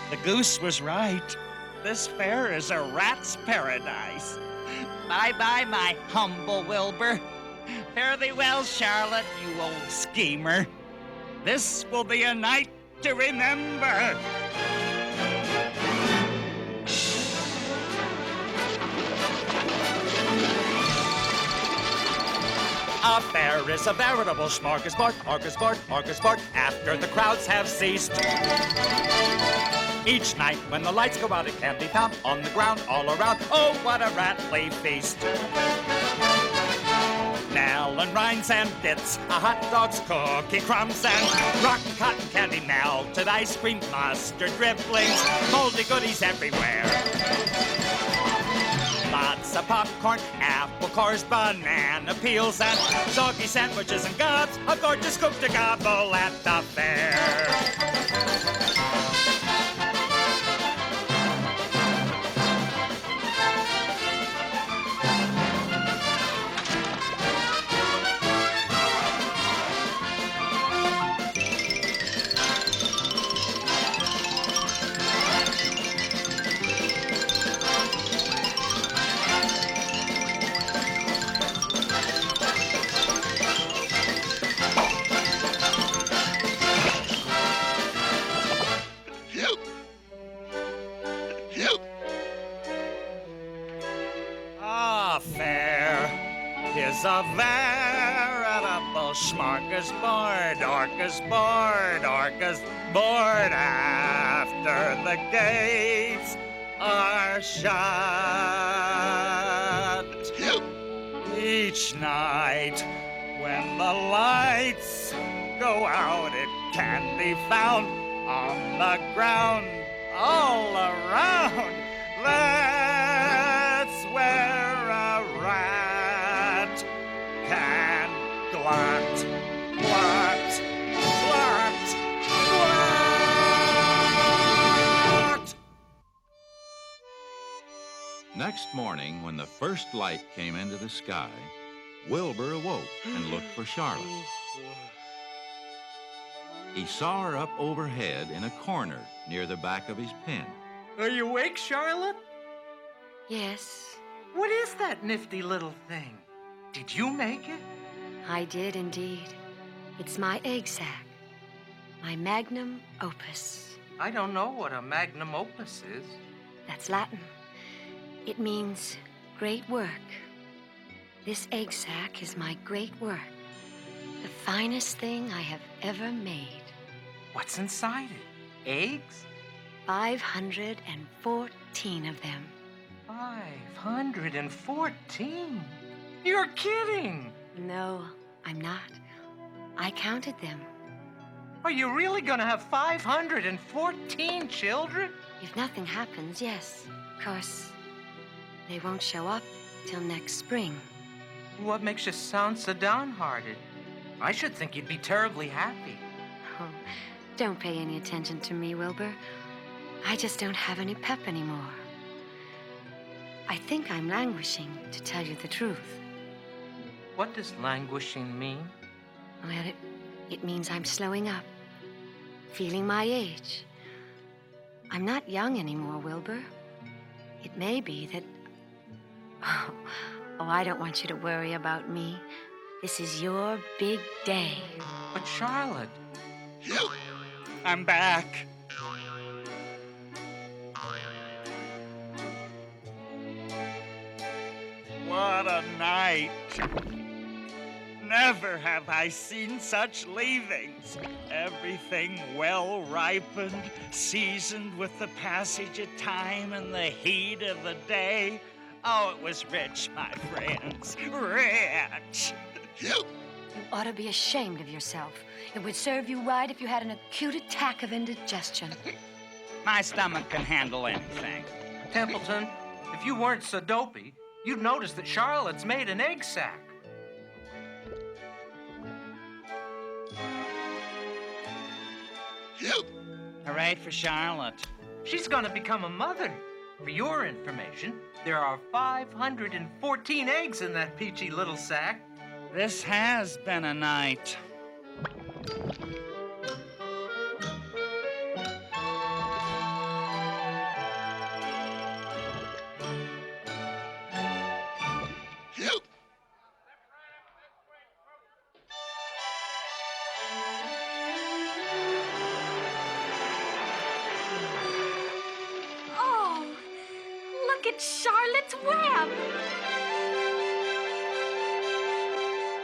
The goose was right. This fair is a rat's paradise. Bye-bye, my humble Wilbur. Fare thee well, Charlotte, you old schemer. This will be a night to remember. A fair is a veritable smorgasbord, smorgasbord, after the crowds have ceased. Each night when the lights go out, it can be found on the ground all around. Oh, what a rattly feast. Melon rinds and bits, a hot dog's cookie crumbs, and rotten cotton candy, melted ice cream, mustard dribblings, moldy goodies everywhere. Lots of popcorn, apple cores, banana peels, and soggy sandwiches and gobs, a gorgeous cook to gobble at the fair. Is a veritable smorgasbord, orcasbord, after the gates are shut. Each night when the lights go out, it can be found on the ground all around. That's where a rat can glut, glut, glut, glut. Next morning, when the first light came into the sky, Wilbur awoke and looked for Charlotte. He saw her up overhead in a corner near the back of his pen. Are you awake, Charlotte? Yes, What is that nifty little thing? Did you make it? I did indeed. It's my egg sac, my magnum opus. I don't know what a magnum opus is. That's Latin. It means great work. This egg sac is my great work, the finest thing I have ever made. What's inside it? Eggs? 514 of them. 514? You're kidding! No, I'm not. I counted them. Are you really gonna have 514 children? If nothing happens, yes. Of course, they won't show up till next spring. What makes you sound so downhearted? I should think you'd be terribly happy. Oh, don't pay any attention to me, Wilbur. I just don't have any pep anymore. I think I'm languishing, to tell you the truth. What does languishing mean? Well, it means I'm slowing up, feeling my age. I'm not young anymore, Wilbur. It may be that... Oh, I don't want you to worry about me. This is your big day. But Charlotte... I'm back. What a night. Never have I seen such leavings. Everything well ripened, seasoned with the passage of time and the heat of the day. Oh, it was rich, my friends. Rich. You ought to be ashamed of yourself. It would serve you right if you had an acute attack of indigestion. My stomach can handle anything. Templeton, if you weren't so dopey, you'd notice that Charlotte's made an egg sac. Hooray for Charlotte. She's gonna become a mother. For your information, there are 514 eggs in that peachy little sack. This has been a night. Oh, look at Charlotte's web.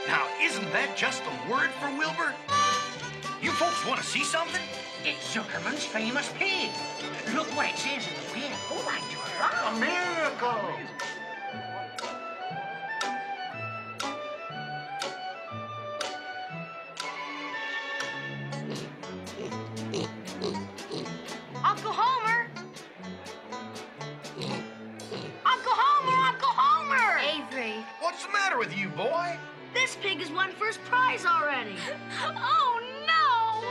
Now, isn't that just the word for Wilbur? You folks want to see something? It's Zuckerman's famous pig. Look what it says in the web. Oh, my God. A miracle! Uncle Homer! Uncle Homer! Uncle Homer! Avery. What's the matter with you, boy? This pig has won first prize already. Oh, no!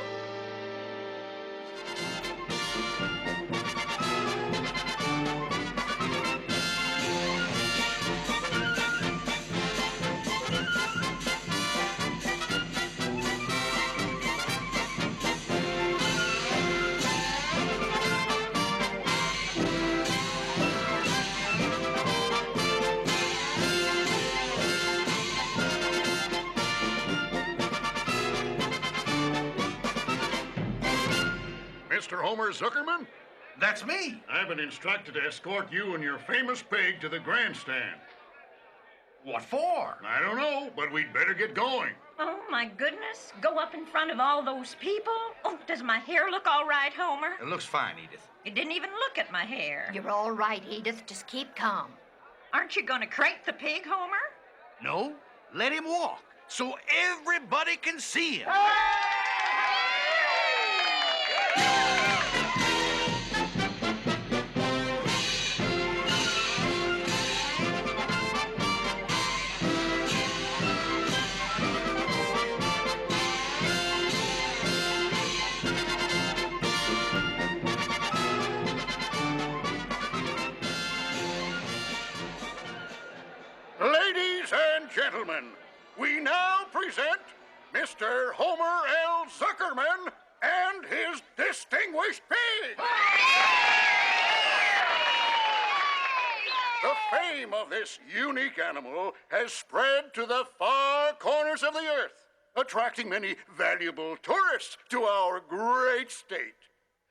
Mr. Homer Zuckerman? That's me. I've been instructed to escort you and your famous pig to the grandstand. What for? I don't know, but we'd better get going. Oh, my goodness. Go up in front of all those people? Oh, does my hair look all right, Homer? It looks fine, Edith. You didn't even look at my hair. You're all right, Edith. Just keep calm. Aren't you going to crate the pig, Homer? No, let him walk so everybody can see him. gentlemen, we now present Mr. Homer L. Zuckerman and his distinguished pig. The fame of this unique animal has spread to the far corners of the earth, attracting many valuable tourists to our great state.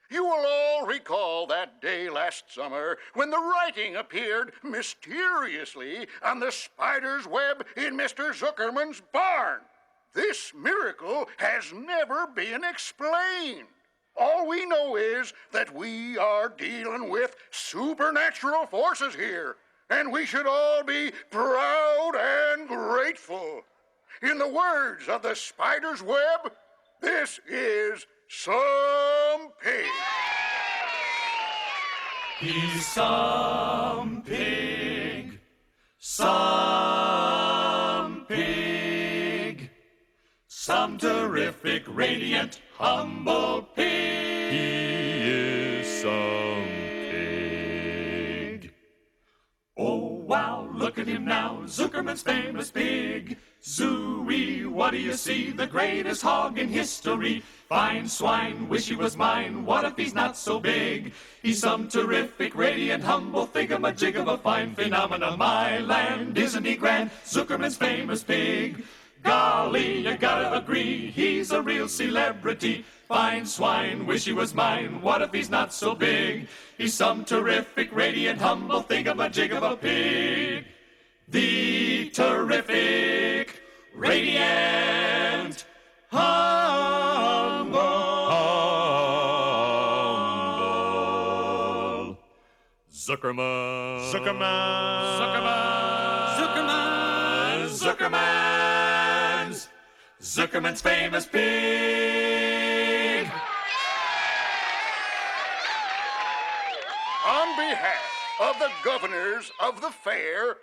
You will all recall that day last summer when the writing appeared mysteriously on the spider's web in Mr. Zuckerman's barn. This miracle has never been explained. All we know is that we are dealing with supernatural forces here, and we should all be proud and grateful. In the words of the spider's web, this is some pig. He's some pig, some pig, some terrific, radiant, humble pig. He is some pig. Oh, wow, look at him now, Zuckerman's famous pig. Zooey, what do you see? The greatest hog in history. Fine swine, wish he was mine. What if he's not so big? He's some terrific, radiant, humble thingamajig of a fine phenomena. My land, isn't he grand? Zuckerman's famous pig. Golly, you gotta agree, he's a real celebrity. Fine swine, wish he was mine. What if he's not so big? He's some terrific, radiant, humble thingamajig of a pig. The terrific, radiant, humble Zuckerman. Zuckerman. Zuckerman. Zuckerman. Zuckerman's famous pig. On behalf of the governors of the fair,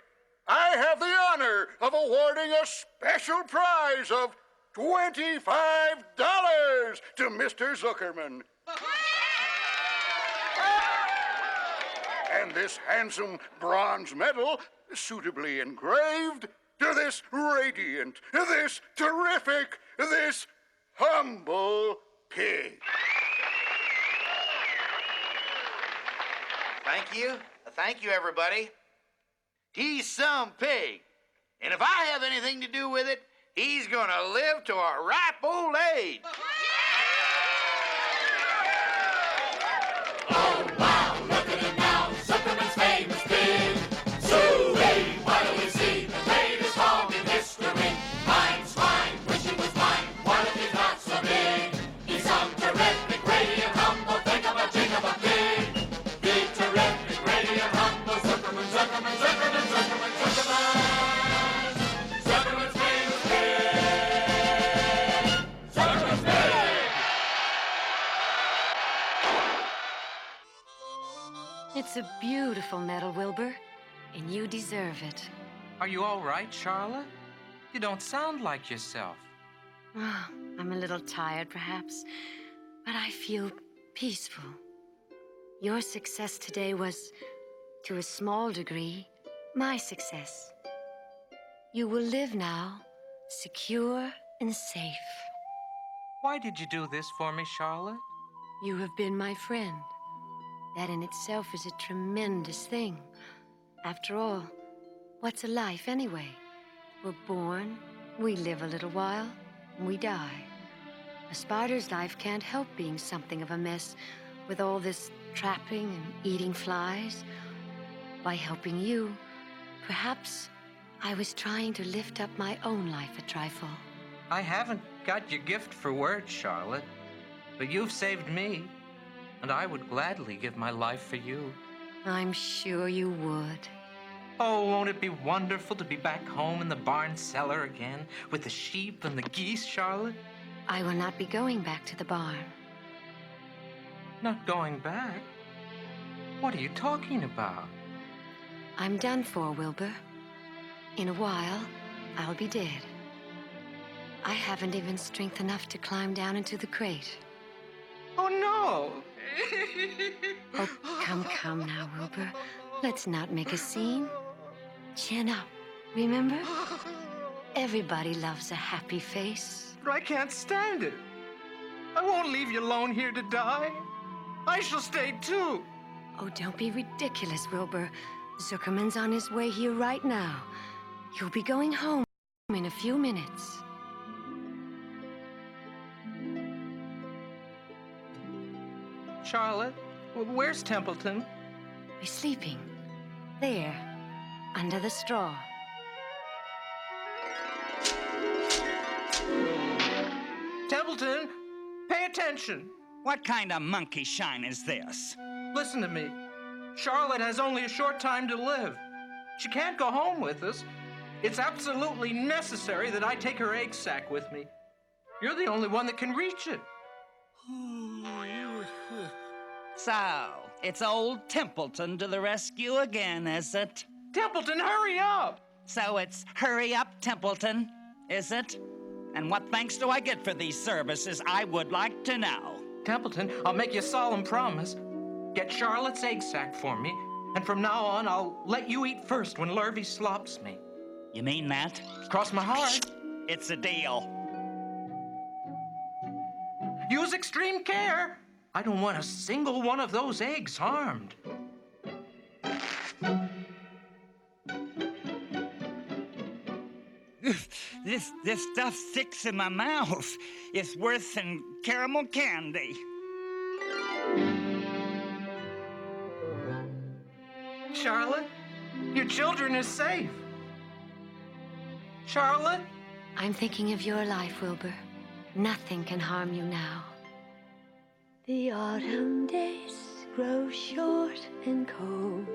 I have the honor of awarding a special prize of $25 to Mr. Zuckerman. And this handsome bronze medal, suitably engraved, to this radiant, this terrific, this humble pig. Thank you. Thank you, everybody. He's some pig. And if I have anything to do with it, he's gonna live to a ripe old age. Oh, wow, look at him now, Zuckerman's famous pig. Zooey, what do we see? The greatest hog in history. Fine swine, wish he was mine. What if he's not so big? He's some terrific, radiant, humble thingamajig of a pig. The terrific, radiant, humble Zuckerman, Zuckerman, Zuckerman, Zuckerman, Zuckerman. Zuckerman's famous pig. Zuckerman's pig. It's a beautiful medal, Wilbur, and you deserve it. Are you all right, Charlotte? You don't sound like yourself. Oh, I'm a little tired, perhaps, but I feel peaceful. Your success today was, to a small degree, my success. You will live now, secure and safe. Why did you do this for me, Charlotte? You have been my friend. That in itself is a tremendous thing. After all, what's a life anyway? We're born, we live a little while, and we die. A spider's life can't help being something of a mess with all this trapping and eating flies. By helping you, perhaps I was trying to lift up my own life a trifle. I haven't got your gift for words, Charlotte, but you've saved me, and I would gladly give my life for you. I'm sure you would. Oh, won't it be wonderful to be back home in the barn cellar again with the sheep and the geese, Charlotte? I will not be going back to the barn. Not going back? What are you talking about? I'm done for, Wilbur. In a while, I'll be dead. I haven't even strength enough to climb down into the crate. Oh, no! Oh, come now, Wilbur. Let's not make a scene. Chin up, remember? Everybody loves a happy face. But I can't stand it. I won't leave you alone here to die. I shall stay too. Oh, don't be ridiculous, Wilbur. Zuckerman's on his way here right now. He'll be going home in a few minutes. Charlotte, where's Templeton? He's sleeping. There, under the straw. Templeton, pay attention. What kind of monkey shine is this? Listen to me. Charlotte has only a short time to live. She can't go home with us. It's absolutely necessary that I take her egg sac with me. You're the only one that can reach it. So, it's old Templeton to the rescue again, is it? Templeton, hurry up! So it's hurry up, Templeton, is it? And what thanks do I get for these services, I would like to know. Templeton, I'll make you a solemn promise. Get Charlotte's egg sac for me, and from now on, I'll let you eat first when Lurvy slops me. You mean that? Cross my heart. It's a deal. Use extreme care. I don't want a single one of those eggs harmed. This stuff sticks in my mouth. It's worse than caramel candy. Charlotte, your children are safe. Charlotte? I'm thinking of your life, Wilbur. Nothing can harm you now. The autumn days grow short and cold.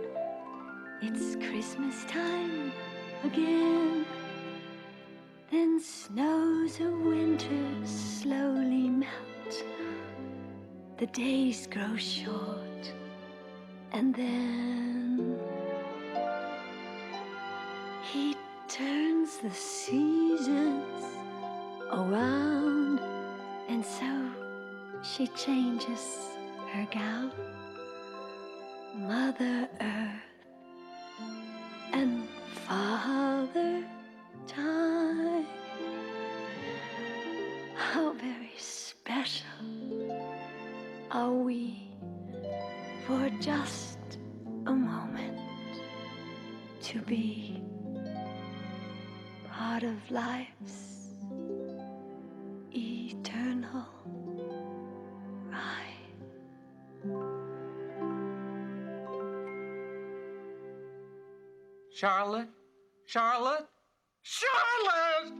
It's Christmas time again. Then snows of winter slowly melt. The days grow short, and then he turns the seasons around, and so she changes her gown. Mother Earth and Father Time, how very special are we for just a moment to be part of life's eternal ride. Charlotte? Charlotte? Charlotte!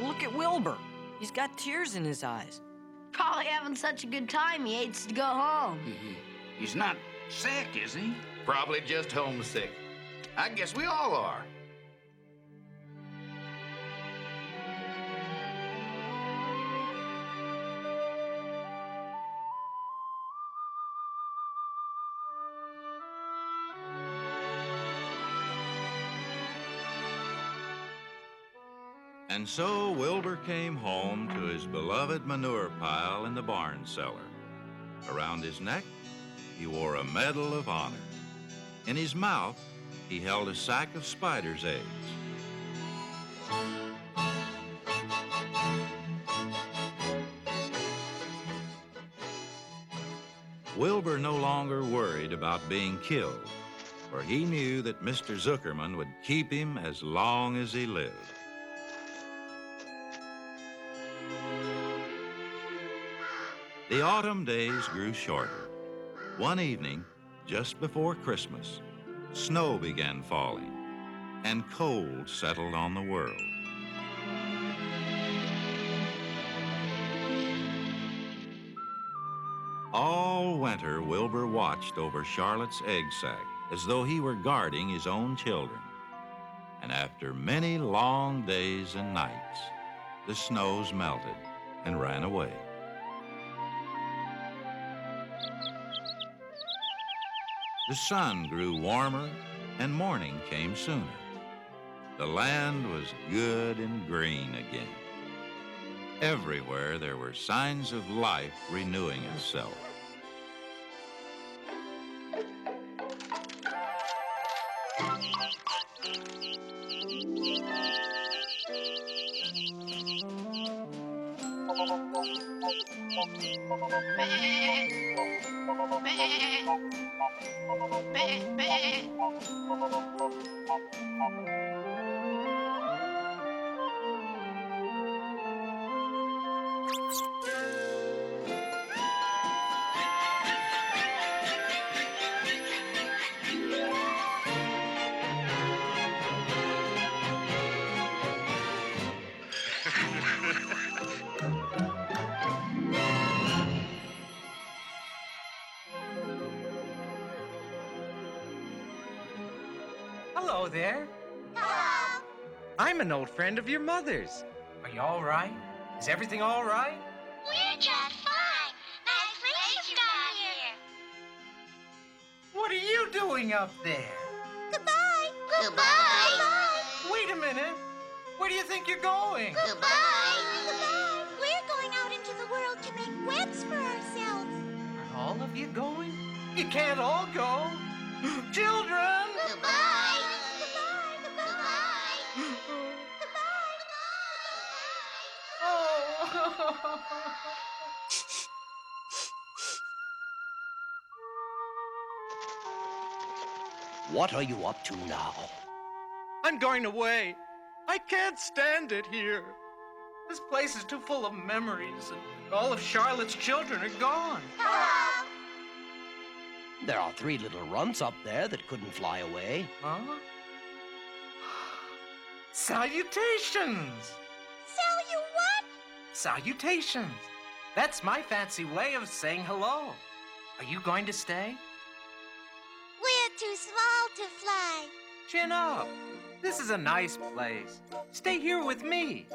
Look at Wilbur. He's got tears in his eyes. Probably having such a good time he hates to go home. He's not sick, is he? Probably just homesick. I guess we all are. And so Wilbur came home to his beloved manure pile in the barn cellar. Around his neck, he wore a Medal of Honor. In his mouth, he held a sack of spider's eggs. Wilbur no longer worried about being killed, for he knew that Mr. Zuckerman would keep him as long as he lived. The autumn days grew shorter. One evening, just before Christmas, snow began falling, and cold settled on the world. All winter, Wilbur watched over Charlotte's egg sac as though he were guarding his own children. And after many long days and nights, the snows melted and ran away. The sun grew warmer and morning came sooner. The land was good and green again. Everywhere there were signs of life renewing itself. Hello there. Hello. I'm an old friend of your mother's. Are you all right? Is everything all right? We're just fine. Nice place you got here. What are you doing up there? Goodbye. Goodbye. Wait a minute. Where do you think you're going? Goodbye. Goodbye. We're going out into the world to make webs for ourselves. Are all of you going? You can't all go. Children! Goodbye. Goodbye. Goodbye. Goodbye. Oh. What are you up to now? I'm going away. I can't stand it here. This place is too full of memories, and all of Charlotte's children are gone. Hello. There are 3 little runts up there that couldn't fly away. Huh? Salutations! Sell you what? Salutations. That's my fancy way of saying hello. Are you going to stay? We're too small to fly. Chin up. This is a nice place. Stay here with me.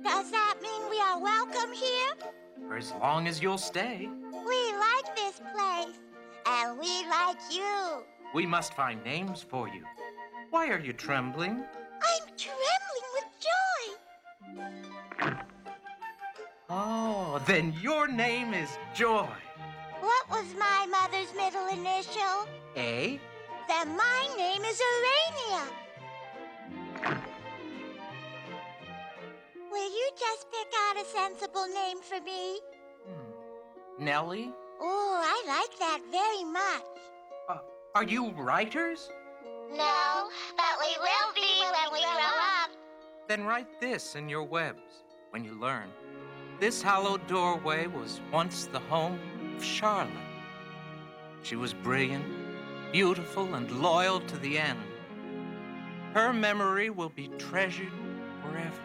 Does that mean we are welcome here? For as long as you'll stay. We like this place. And we like you. We must find names for you. Why are you trembling? I'm trembling with joy. Oh, then your name is Joy. What was my mother's middle initial? A? Then my name is Urania. Will you just pick out a sensible name for me? Nellie? Oh, I like that very much. Are you writers? No, but we will be when we grow up. Then write this in your webs when you learn. This hallowed doorway was once the home of Charlotte. She was brilliant, beautiful, and loyal to the end. Her memory will be treasured forever.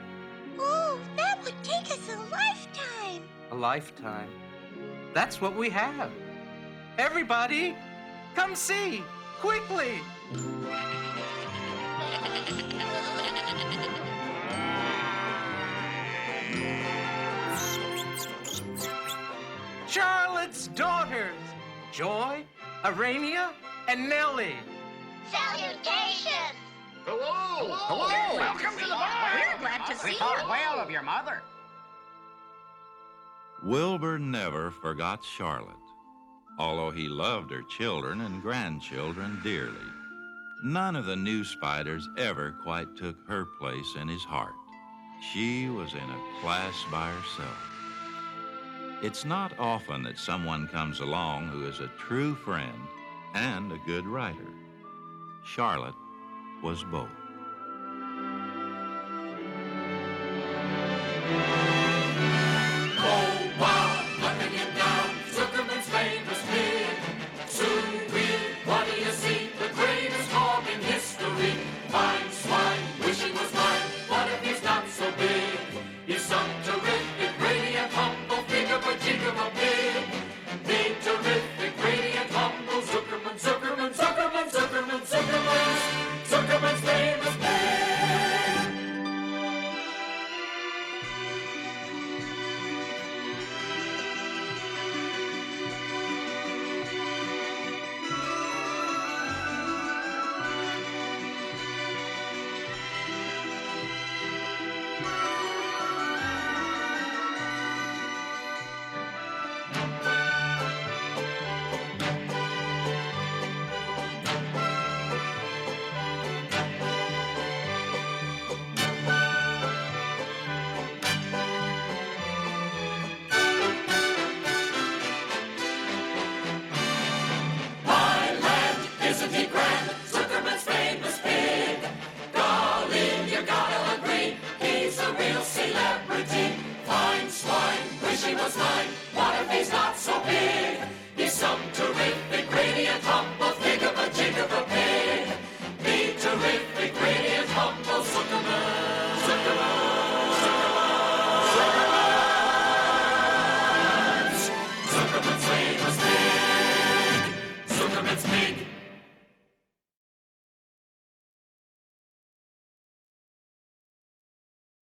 Oh, that would take us a lifetime. A lifetime. That's what we have. Everybody, come see, quickly. Charlotte's daughters, Joy, Urania, and Nellie. Salutations. Hello! Hello! Welcome to the bar! We're glad to see We you. thought well of your mother. Wilbur never forgot Charlotte, although he loved her children and grandchildren dearly. None of the new spiders ever quite took her place in his heart. She was in a class by herself. It's not often that someone comes along who is a true friend and a good writer. Charlotte was both.